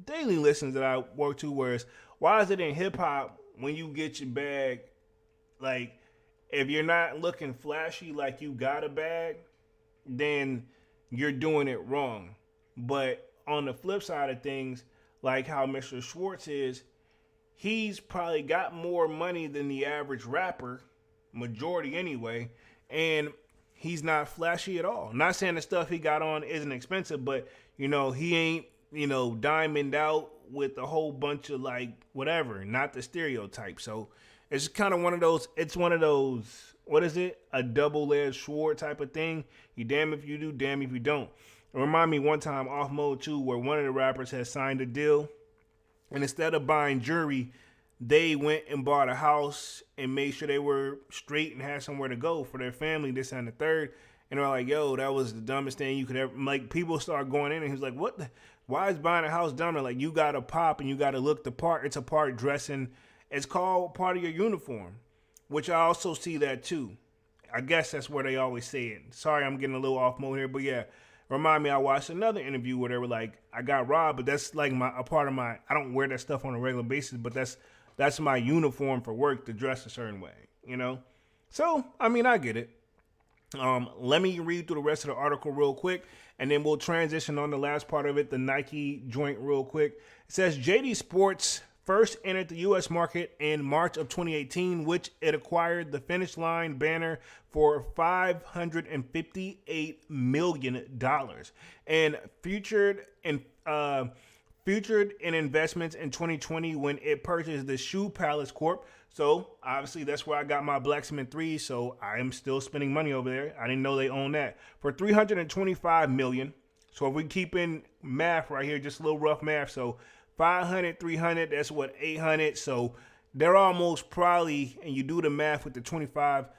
daily listens that I work to where it's, why is it in hip hop when you get your bag, like, if you're not looking flashy like you got a bag, then you're doing it wrong. But on the flip side of things, like how Mr. Schwartz is, he's probably got more money than the average rapper, majority anyway, and he's not flashy at all. Not saying the stuff he got on isn't expensive, but, you know, he ain't, you know, diamond out with a whole bunch of, like, whatever, not the stereotype. So it's kind of one of those, what is it? A double-edged sword type of thing. You damn if you do, damn if you don't. It reminded me one time off mode too, where one of the rappers had signed a deal, and instead of buying jewelry, they went and bought a house and made sure they were straight and had somewhere to go for their family, this and the third. And they're like, yo, that was the dumbest thing you could ever, like, people start going in and he's like, what the, why is buying a house dumber? Like, you got to pop and you got to look the part. It's a part dressing. It's called part of your uniform, which I also see that too. I guess that's where they always say it. Sorry, I'm getting a little off mode here, but yeah. Remind me, I watched another interview where they were like, I got robbed, but that's like a part of my, I don't wear that stuff on a regular basis, but that's my uniform for work, to dress a certain way, you know? So, I mean, I get it. Let me read through the rest of the article real quick, and then we'll transition on the last part of it, the Nike joint real quick. It says JD Sports first entered the U.S. market in March of 2018, which it acquired the Finish Line banner for $558 million and featured in investments in 2020 when it purchased the Shoe Palace Corp. So obviously that's where I got my Blacksmith 3. So I am still spending money over there. I didn't know they own that for $325 million. So if we keep in math right here, just a little rough math. So 500, 300, that's what, 800. So they're almost probably, and you do the math with the 25,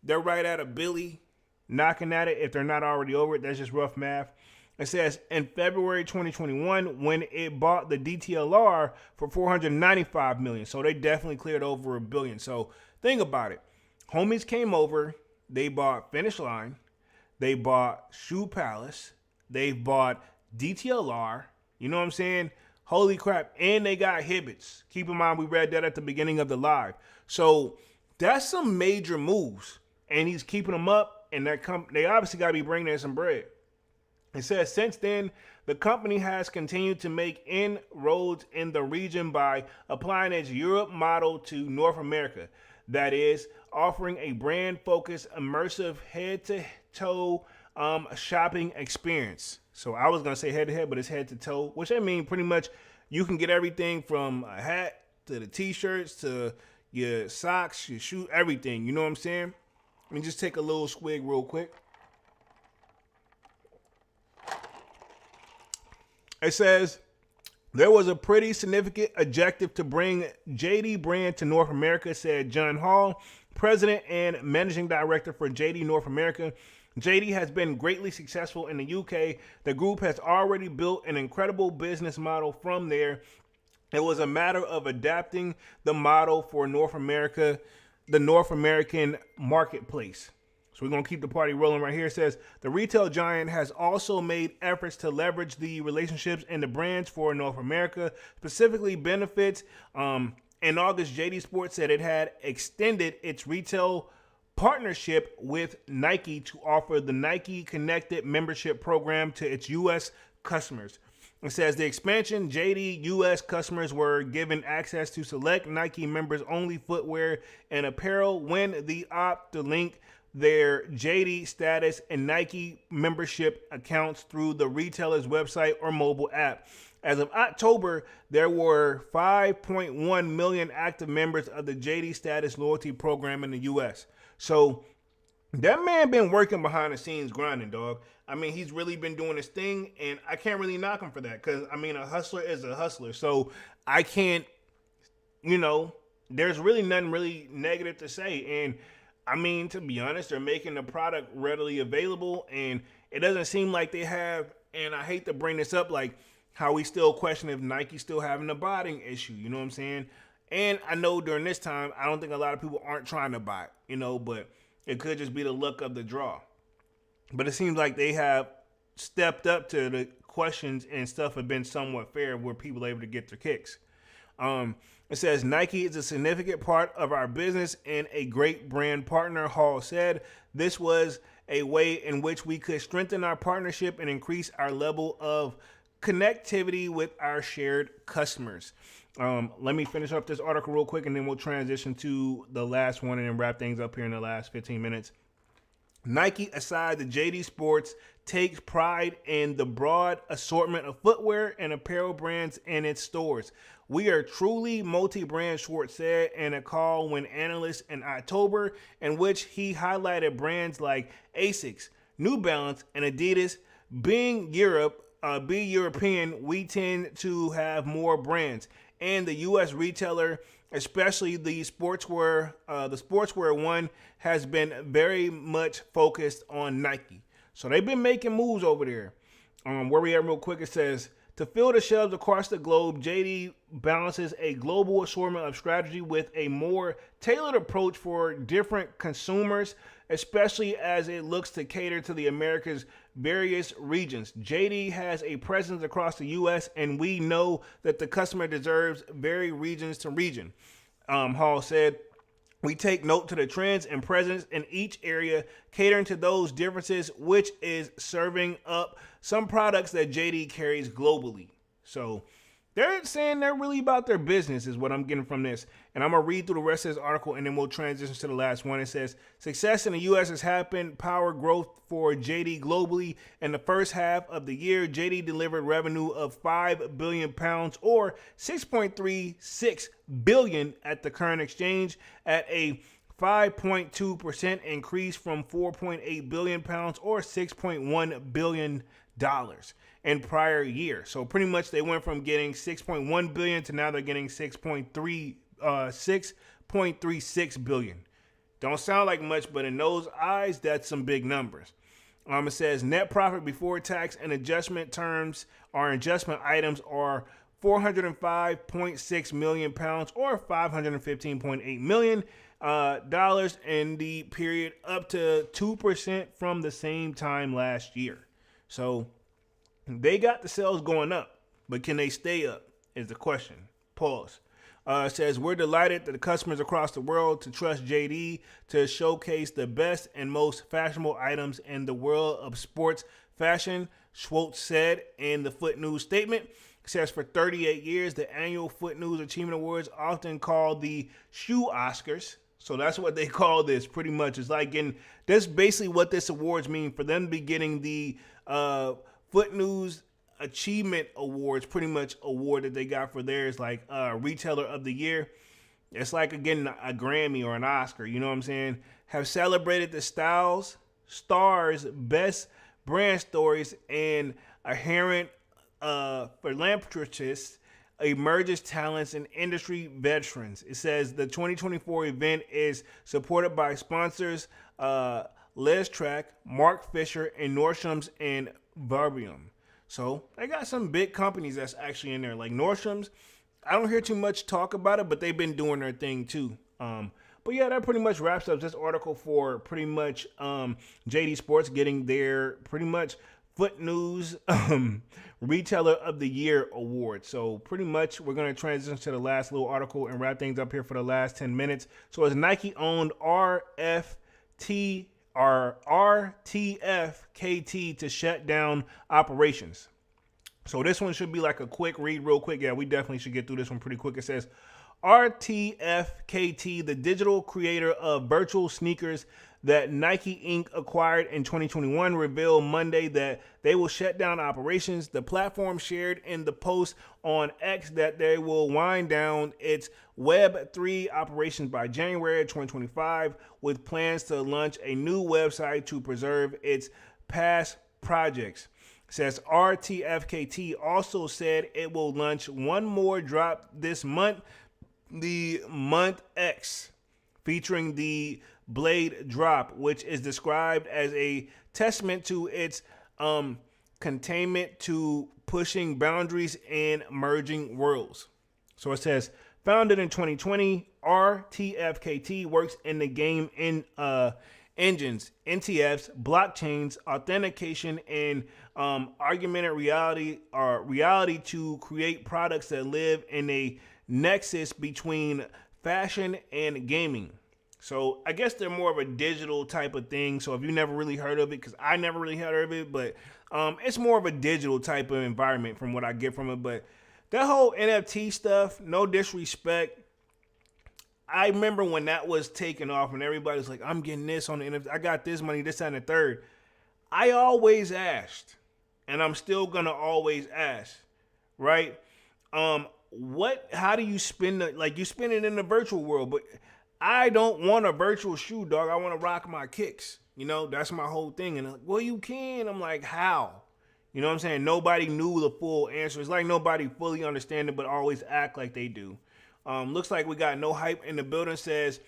they're right at a Billy, knocking at it if they're not already over it. That's just rough math. It says in February 2021, when it bought the DTLR for $495 million. So they definitely cleared over $1 billion. So think about it. Homies came over, they bought Finish Line, they bought Shoe Palace, they bought DTLR, you know what I'm saying? Holy crap. And they got Hibbits. Keep in mind, we read that at the beginning of the live. So that's some major moves. And he's keeping them up. And they obviously got to be bringing in some bread. It says, since then, the company has continued to make inroads in the region by applying its Europe model to North America. That is, offering a brand-focused, immersive, head-to-toe shopping experience. So I was going to say head-to-head, but it's head-to-toe, which I mean pretty much you can get everything from a hat to the T-shirts to your socks, your shoe, everything. You know what I'm saying? Let me just take a little swig real quick. It says, there was a pretty significant objective to bring JD brand to North America, said John Hall, president and managing director for JD North America. JD has been greatly successful in the UK. The group has already built an incredible business model from there. It was a matter of adapting the model for North America, the North American marketplace. So we're going to keep the party rolling right here. It says, the retail giant has also made efforts to leverage the relationships and the brands for North America, specifically benefits. In August, JD Sports said it had extended its retail partnership with Nike to offer the Nike Connected membership program to its U.S. customers. It says the expansion, JD U.S. customers were given access to select Nike members only footwear and apparel when they opt to link their JD status and Nike membership accounts through the retailer's website or mobile app. As of October, there were 5.1 million active members of the JD status loyalty program in the U.S. So that man been working behind the scenes grinding, dog. I mean, he's really been doing his thing, and I can't really knock him for that because, I mean, a hustler is a hustler. So I can't, there's really nothing really negative to say. And I mean, to be honest, they're making the product readily available, and it doesn't seem like they have, and I hate to bring this up, like how we still question if Nike's still having a botting issue, you know what I'm saying? And I know during this time, I don't think a lot of people aren't trying to buy, but it could just be the luck of the draw. But it seems like they have stepped up to the questions and stuff have been somewhat fair where people are able to get their kicks. It says Nike is a significant part of our business and a great brand partner, Hall said. This was a way in which we could strengthen our partnership and increase our level of connectivity with our shared customers. Let me finish up this article real quick and then we'll transition to the last one and then wrap things up here in the last 15 minutes. Nike, aside the JD Sports, takes pride in the broad assortment of footwear and apparel brands in its stores. We are truly multi-brand, Schwartz said in a call when analysts in October, in which he highlighted brands like Asics, New Balance, and Adidas. Being European, we tend to have more brands. And the U.S. retailer, especially the sportswear one, has been very much focused on Nike. So they've been making moves over there. Where we at real quick, it says, to fill the shelves across the globe, JD balances a global assortment of strategy with a more tailored approach for different consumers, especially as it looks to cater to the America's various regions. JD has a presence across the U.S., and we know that the customer deserves vary regions to region. Hall said, we take note to the trends and presence in each area, catering to those differences, which is serving up some products that JD carries globally. So they're saying they're really about their business is what I'm getting from this. And I'm going to read through the rest of this article and then we'll transition to the last one. It says, success in the U.S. has happened, power growth for JD globally. In the first half of the year, JD delivered revenue of 5 billion pounds or 6.36 billion at the current exchange, at a 5.2% increase from 4.8 billion pounds or $6.1 billion in prior year. So pretty much they went from getting 6.1 billion to now they're getting 6.36 billion. Don't sound like much, but in those eyes, that's some big numbers. It says net profit before tax and adjustment terms or adjustment items are 405.6 million pounds or $515.8 million dollars in the period, up to 2% from the same time last year. So they got the sales going up, but can they stay up is the question. Pause. It says, we're delighted that the customers across the world to trust JD to showcase the best and most fashionable items in the world of sports fashion, Schwartz said in the Foot News statement. It says, for 38 years, the annual Foot News Achievement Awards, often called the Shoe Oscars. So that's what they call this pretty much. It's like that's basically what this awards mean, for them to be getting the Foot News Achievement Awards, pretty much award that they got for theirs, like Retailer of the Year. It's like, again, a Grammy or an Oscar, you know what I'm saying? Have celebrated the styles, stars, best brand stories, and inherent philanthropists, emerges talents, and industry veterans. It says the 2024 event is supported by sponsors Les Track, Mark Fisher, and Nordstrom's and Barbium. So they got some big companies that's actually in there, like Nordstrom's. I don't hear too much talk about it, but they've been doing their thing too. But yeah, that pretty much wraps up this article for pretty much JD Sports getting their pretty much Foot News Retailer of the Year award. So pretty much we're going to transition to the last little article and wrap things up here for the last 10 minutes. So it's Nike owned RTFKT RTFKT to shut down operations. So this one should be like a quick read real quick. Yeah, we definitely should get through this one pretty quick. It says, RTFKT, the digital creator of virtual sneakers that Nike Inc. acquired in 2021, revealed Monday that they will shut down operations. The platform shared in the post on X that they will wind down its Web3 operations by January 2025, with plans to launch a new website to preserve its past projects. Says RTFKT also said it will launch one more drop this month, the Month X, featuring the Blade drop, which is described as a testament to its containment to pushing boundaries in merging worlds. So it says, founded in 2020, RTFKT works in the game in engines, NTFs, blockchains, authentication, and augmented reality to create products that live in a nexus between fashion and gaming. So I guess they're more of a digital type of thing. So if you never really heard of it, because I never really heard of it, but it's more of a digital type of environment from what I get from it. But that whole NFT stuff, no disrespect, I remember when that was taken off and everybody was like, I'm getting this on the NFT. I got this money, this, and the third. I always asked, and I'm still going to always ask, right? How do you spend it? Like, you spend it in the virtual world, but I don't want a virtual shoe, dog. I want to rock my kicks. You know, that's my whole thing. And like, well, you can. I'm like, how? You know what I'm saying? Nobody knew the full answer. It's like nobody fully understand it, but always act like they do. Looks like we got no hype in the building. Says,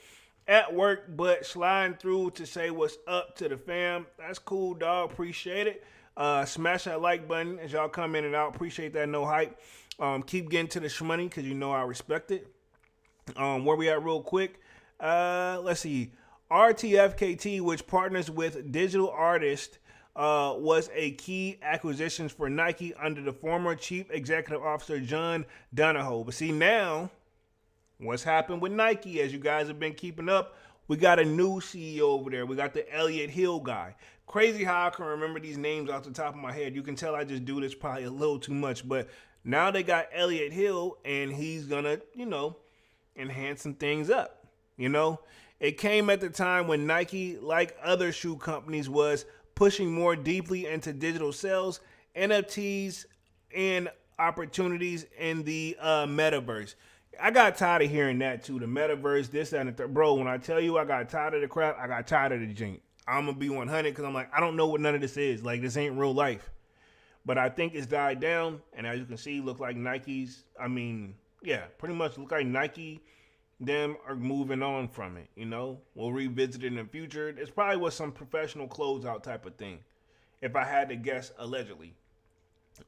at work, but sliding through to say what's up to the fam. That's cool, dog. Appreciate it. Smash that like button as y'all come in and out. Appreciate that no hype. Keep getting to the shmoney because you know I respect it. Where we at real quick? Let's see. RTFKT, which partners with digital artists, was a key acquisition for Nike under the former chief executive officer John Donahoe. But see now, what's happened with Nike, as you guys have been keeping up, we got a new CEO over there. We got the Elliott Hill guy. Crazy how I can remember these names off the top of my head. You can tell I just do this probably a little too much, but now they got Elliott Hill, and he's gonna, enhance some things up. It came at the time when Nike, like other shoe companies, was pushing more deeply into digital sales, NFTs, and opportunities in the metaverse. I got tired of hearing that too. The metaverse, this, that, and the third. Bro, when I tell you I got tired of the crap, I got tired of the jink. I'm going to be 100 because I'm like, I don't know what none of this is. Like, this ain't real life. But I think it's died down. And as you can see, look like Nike's, pretty much look like Nike, them are moving on from it, We'll revisit it in the future. It's probably was some professional closeout type of thing, if I had to guess, allegedly.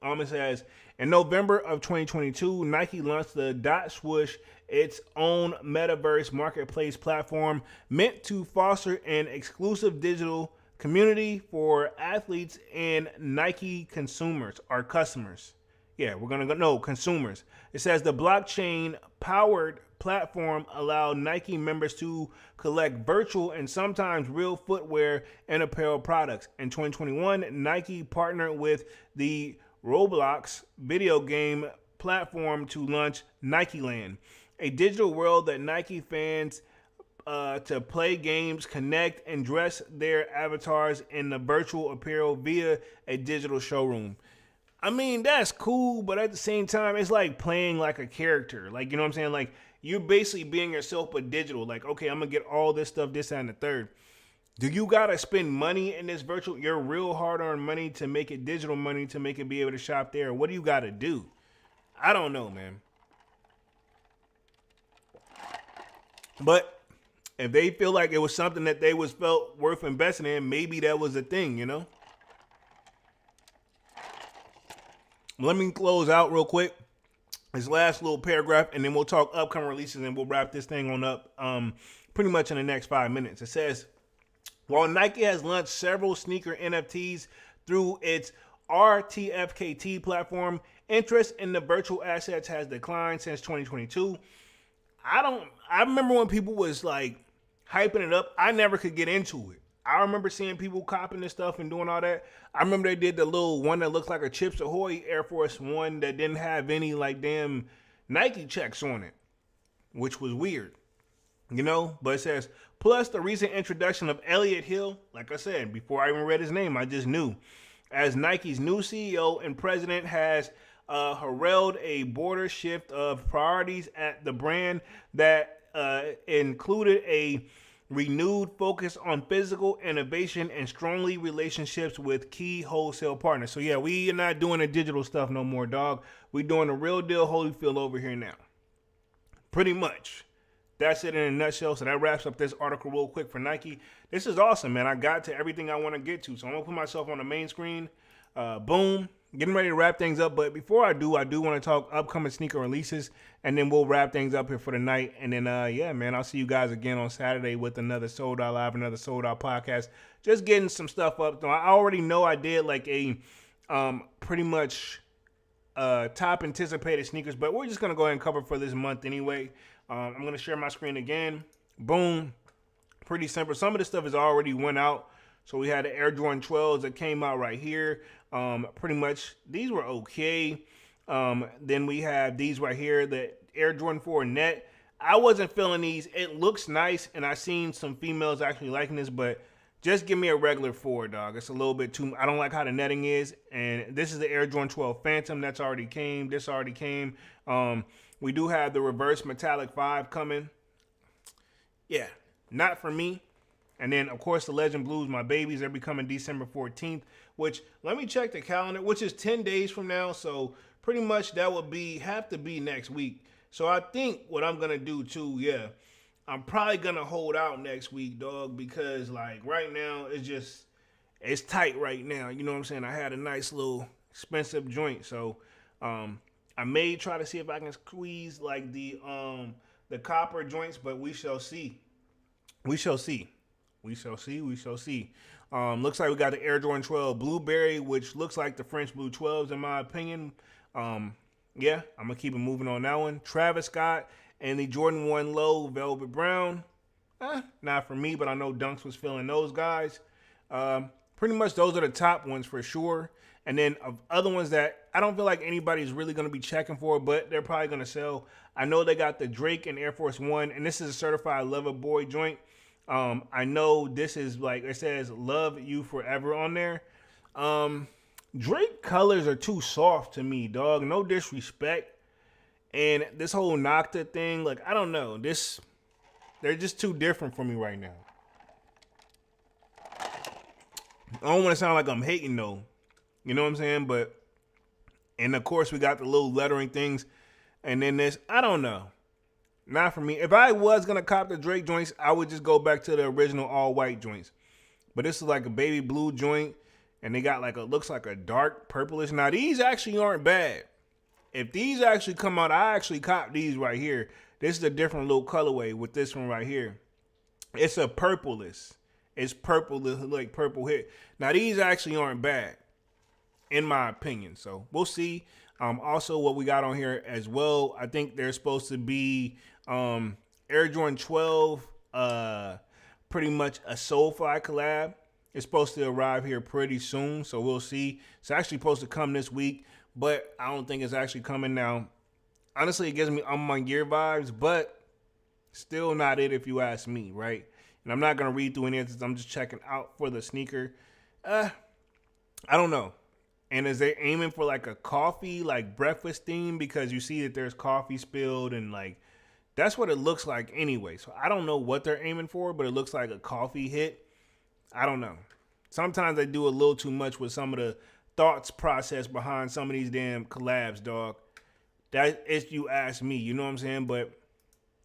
It says, in November of 2022, Nike launched the Dot Swoosh, its own metaverse marketplace platform meant to foster an exclusive digital community for athletes and Nike consumers, or customers. Yeah, we're going to go, no, consumers. It says the blockchain-powered platform allowed Nike members to collect virtual and sometimes real footwear and apparel products. In 2021, Nike partnered with the Roblox video game platform to launch Nike Land, a digital world that Nike fans to play games, connect, and dress their avatars in the virtual apparel via a digital showroom. That's cool, but at the same time, it's like playing like a character. Like, you know what I'm saying? Like, you're basically being yourself, but digital. Like, okay, I'm going to get all this stuff, this, and the third. Do you got to spend money in this virtual, your real hard-earned money to make it digital money, to make it be able to shop there? What do you got to do? I don't know, man. But if they feel like it was something that they was felt worth investing in, maybe that was a thing, Let me close out real quick this last little paragraph, and then we'll talk upcoming releases, and we'll wrap this thing on up pretty much in the next 5 minutes. It says, while Nike has launched several sneaker NFTs through its RTFKT platform, interest in the virtual assets has declined since 2022. I remember when people was like hyping it up. I never could get into it. I remember seeing people copping this stuff and doing all that. I remember they did the little one that looks like a Chips Ahoy Air Force One that didn't have any like damn Nike checks on it, which was weird. You know, but it says, plus the recent introduction of Elliott Hill, like I said, before I even read his name, I just knew, as Nike's new CEO and president has heralded a border shift of priorities at the brand that included a renewed focus on physical innovation and strongly relationships with key wholesale partners. So yeah, we are not doing the digital stuff no more, dog. We doing the real deal Holyfield over here now. Pretty much. That's it in a nutshell. So that wraps up this article real quick for Nike. This is awesome, man. I got to everything I want to get to. So I'm going to put myself on the main screen. Boom. Getting ready to wrap things up. But before I do want to talk upcoming sneaker releases. And then we'll wrap things up here for the night. And then, yeah, man, I'll see you guys again on Saturday with another Sold Out Live, another Sold Out podcast. Just getting some stuff up. So I already know I did like a pretty much top anticipated sneakers. But we're just going to go ahead and cover for this month anyway. I'm going to share my screen again. Boom. Pretty simple. Some of this stuff has already went out. So we had the Air Jordan 12s that came out right here. Pretty much these were okay. Then we have these right here, the Air Jordan 4 Net. I wasn't feeling these. It looks nice, and I've seen some females actually liking this, but just give me a regular 4, dog. It's a little bit too, I don't like how the netting is. And this is the Air Jordan 12 Phantom. That's already came. This already came. We do have the reverse metallic 5 coming. Yeah, not for me. And then, of course, the Legend Blues, my babies, they're becoming December 14th, which, let me check the calendar, which is 10 days from now. So pretty much that would have to be next week. So I think what I'm going to do too, yeah, I'm probably going to hold out next week, dog, because like right now it's tight right now. You know what I'm saying? I had a nice little expensive joint. So, I may try to see if I can squeeze like the copper joints, but we shall see. We shall see. We shall see. We shall see. Looks like we got the Air Jordan 12 Blueberry, which looks like the French Blue 12s in my opinion. Yeah, I'm going to keep it moving on that one. Travis Scott and the Jordan 1 Low Velvet Brown. Not for me, but I know Dunks was feeling those guys. Pretty much those are the top ones for sure. And then of other ones that I don't feel like anybody's really going to be checking for, but they're probably going to sell. I know they got the Drake and Air Force One, and this is a certified lover boy joint. I know this is like, it says love you forever on there. Drake colors are too soft to me, dog. No disrespect. And this whole Nocta thing, like, I don't know. They're just too different for me right now. I don't want to sound like I'm hating though. You know what I'm saying? But, and of course we got the little lettering things. And then this, I don't know. Not for me. If I was going to cop the Drake joints, I would just go back to the original all white joints. But this is like a baby blue joint. And they got like looks like a dark purplish. Now these actually aren't bad. If these actually come out, I actually cop these right here. This is a different little colorway with this one right here. It's a purpleless. It's purple, like purple hit. Now these actually aren't bad, in my opinion. So we'll see. Also, what we got on here as well, I think they're supposed to be Air Jordan 12, pretty much a Soulfly collab. It's supposed to arrive here pretty soon, so we'll see. It's actually supposed to come this week, but I don't think it's actually coming now. Honestly, it gives me On My Gear vibes, but still not it if you ask me, right? And I'm not going to read through any of this. I'm just checking out for the sneaker. I don't know. And is they aiming for like a coffee, like breakfast theme? Because you see that there's coffee spilled and like, that's what it looks like anyway. So I don't know what they're aiming for, but it looks like a coffee hit. I don't know. Sometimes they do a little too much with some of the thoughts process behind some of these damn collabs, dog. That is, you ask me, you know what I'm saying? But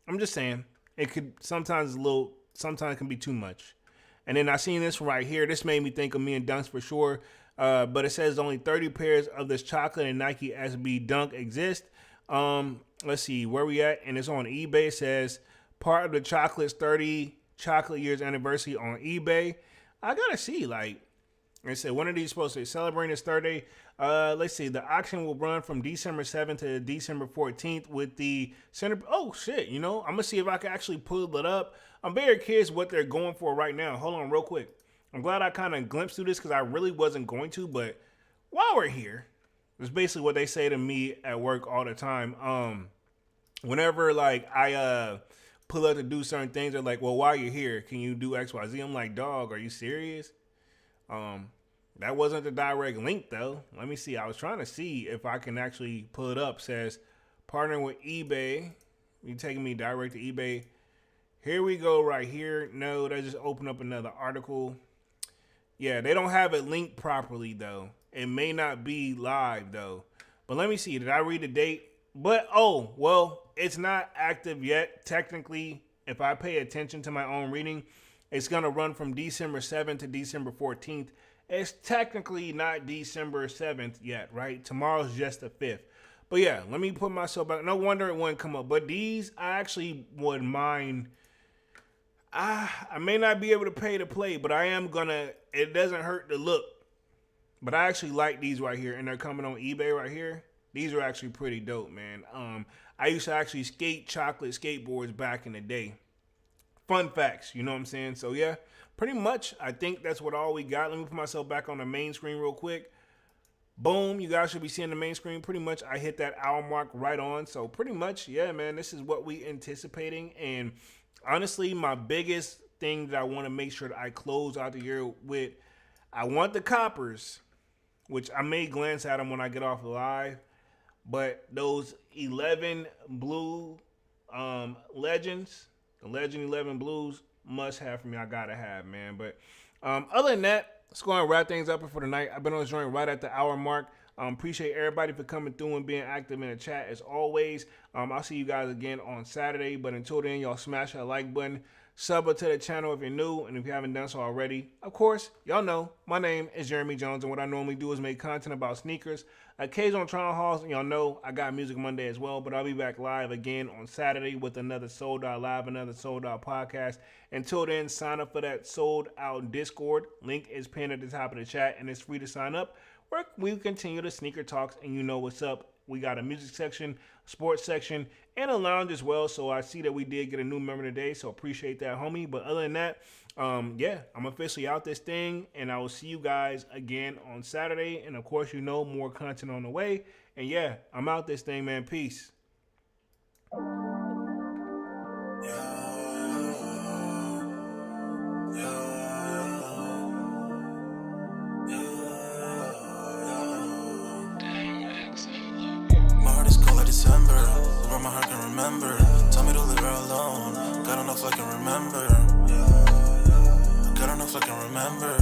I'm just saying, it could sometimes can be too much. And then I seen this one right here. This made me think of me and Dunks for sure. But it says only 30 pairs of this chocolate and Nike SB Dunk exist. Let's see where we at. And it's on eBay. It says part of the chocolate's 30 chocolate years anniversary on eBay. I gotta see, like, They said, when are these supposed to be celebrating this third day? Let's see. The auction will run from December 7th to December 14th with the center. Oh, shit. I'm going to see if I can actually pull it up. I'm very curious what they're going for right now. Hold on real quick. I'm glad I kind of glimpsed through this because I really wasn't going to. But while we're here, it's basically what they say to me at work all the time. Whenever, like, I pull up to do certain things, they're like, well, while you're here, can you do X, Y, Z? I'm like, dog, are you serious? That wasn't the direct link though. Let me see. I was trying to see if I can actually pull it up. It says partner with eBay. You taking me direct to eBay. Here we go right here. No, that just opened up another article. Yeah, they don't have it linked properly though. It may not be live though. But let me see. Did I read the date? But oh, well, it's not active yet. Technically, if I pay attention to my own reading, it's going to run from December 7th to December 14th. It's technically not December 7th yet, right? Tomorrow's just the 5th. But yeah, let me put myself back. No wonder it wouldn't come up. But these, I actually would mind. I may not be able to pay to play, but I am going to. It doesn't hurt to look. But I actually like these right here. And they're coming on eBay right here. These are actually pretty dope, man. I used to actually skate chocolate skateboards back in the day. Fun facts, you know what I'm saying? So yeah, pretty much I think that's what all we got. Let me put myself back on the main screen real quick. Boom, you guys should be seeing the main screen. Pretty much I hit that hour mark right on. So pretty much, yeah, man, this is what we anticipating. And honestly, my biggest thing that I want to make sure that I close out the year with, I want the coppers, which I may glance at them when I get off live. But those 11 blue legends, the Legend 11 Blues, must have for me. I gotta have, man. But other than that, let's go and wrap things up for the night. I've been on this joint right at the hour mark. Appreciate everybody for coming through and being active in the chat as always. I'll see you guys again on Saturday. But until then, y'all smash that like button. Sub to the channel if you're new, and if you haven't done so already. Of course, y'all know my name is Jeremy Jones, and what I normally do is make content about sneakers, occasional trial hauls, and y'all know I got Music Monday as well, but I'll be back live again on Saturday with another Sold Out Live, another Sold Out podcast. Until then, sign up for that Sold Out Discord. Link is pinned at the top of the chat, and it's free to sign up, where we continue the sneaker talks, and you know what's up. We got a music section, sports section, and a lounge as well. So I see that we did get a new member today, so appreciate that, homie. But other than that, yeah, I'm officially out this thing, and I will see you guys again on Saturday. And of course, you know, more content on the way. And yeah, I'm out this thing, man. Peace. December, where my heart can remember. Tell me to leave her alone. Got enough I can remember. Got enough I can remember.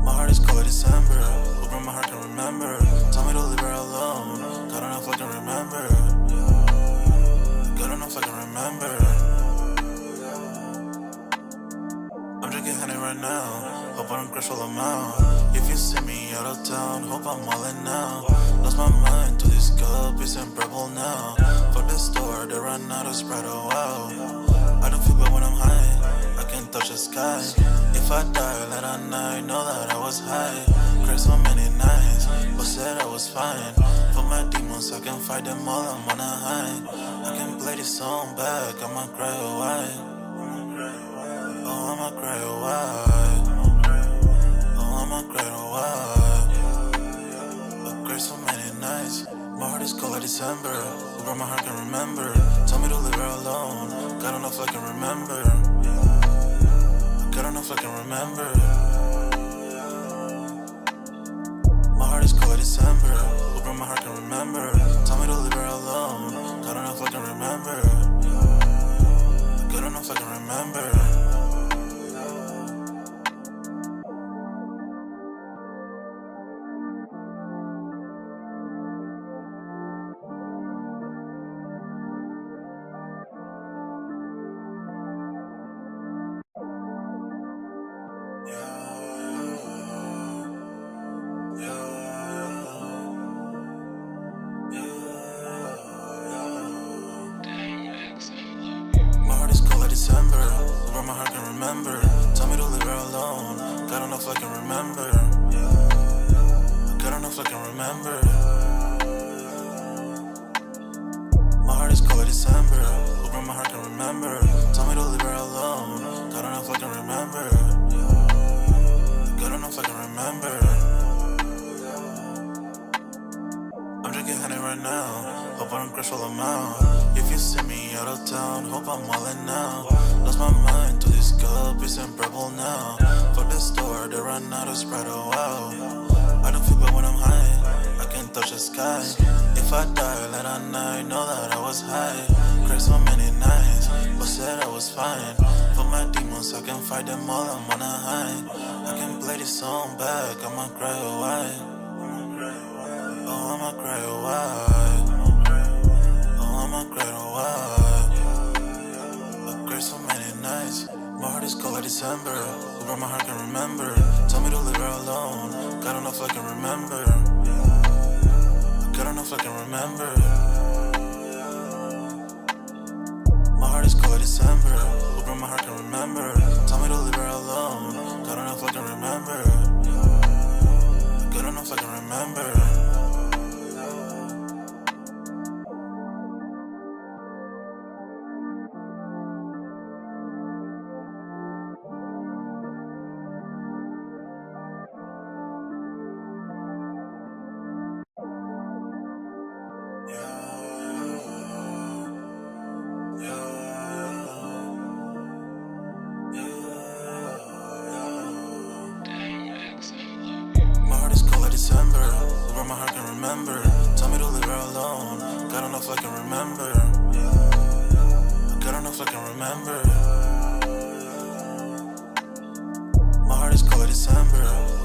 My heart is cold like December, where my heart can remember. Tell me to leave her alone. Got enough I can remember. Got enough I can remember. I'm drinking honey right now. Hope I don't crash all I'm out. If you see me out of town, hope I'm wildin' now. Lost my mind to this cup, it's unbearable now. For the store, they run out of Sprite, oh wow. I don't feel bad when I'm high, I can touch the sky. If I die late at night, know that I was high. Cried so many nights, but said I was fine. For my demons, I can fight them all, I'm on a high. I can play this song back, I'ma cry, oh why. Oh, I'ma cry, oh why. I'ma cry, oh why. I cried so many nights. My heart is cold like December, where my heart can remember. Tell me to leave her alone. Got enough I can remember. Got enough I can remember. My heart is cold like December, where my heart can remember. Tell me to leave her alone. Got enough I can remember. Got enough I can remember. December, where my know if I can remember. God, I don't know if I can remember. My heart is cold like December. Open my heart can remember. Tell me to leave her alone. God, I don't know if I can remember. God, I don't know if I can remember. I'm drinking honey right now. Hope I don't crash all I'm out. If you see me out of town, hope I'm wildin' now. Lost my mind to this cup, it's unbearable now. For the store, they run out of Sprite, oh wow. I don't feel bad when I'm high, I can't touch the sky. If I die late at night, know that I was high. Cried so many nights, but said I was fine. For my demons, I can fight them all, I'm on a high. I can play this song back, I'ma cry a while. Oh, I'ma cry a while. Oh, I'ma cry a while. I cried so many nights. My heart is cold like December. Who broke my heart can remember. Tell me to leave her alone. God, I don't know if I can remember. God, I don't know if I can remember. My heart is cold like December. Who broke my heart can remember. Tell me to leave her alone. God, I don't know if I can remember. God, I don't know if I can remember. My heart is cold like December. Where my heart can remember. Tell me to leave her alone. God, I don't know if I can remember. God, I don't know if I can remember. My heart is cold like December.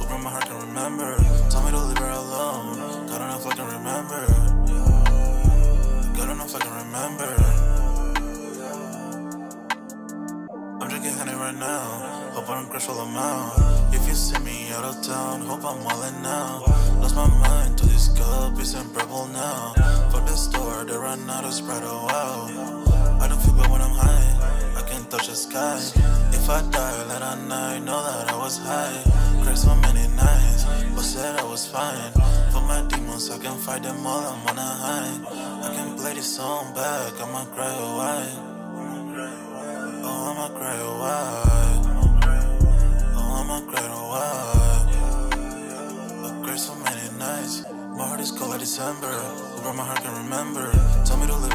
Where my heart can remember. Tell me to leave her alone. God, I don't know if I can remember. God, I don't know if I can remember. I'm drinking honey right now. Hope I don't crash all I'm out. If you see me out of town, hope I'm wildin' now. Lost my mind to this cup, it's unbearable now. For the store, they run out of Sprite, oh wow. I don't feel bad when I'm high, I can't touch the sky. If I die late at night, know that I was high. Cried so many nights, but said I was fine. For my demons, I can fight them all, I'm on a high. I can play this song back, I'ma cry a while. Oh, I'ma cry a while. Oh, I'ma cry a while. I cried so many nights. My heart is cold like December. Who broke my heart can remember. Tell me to live.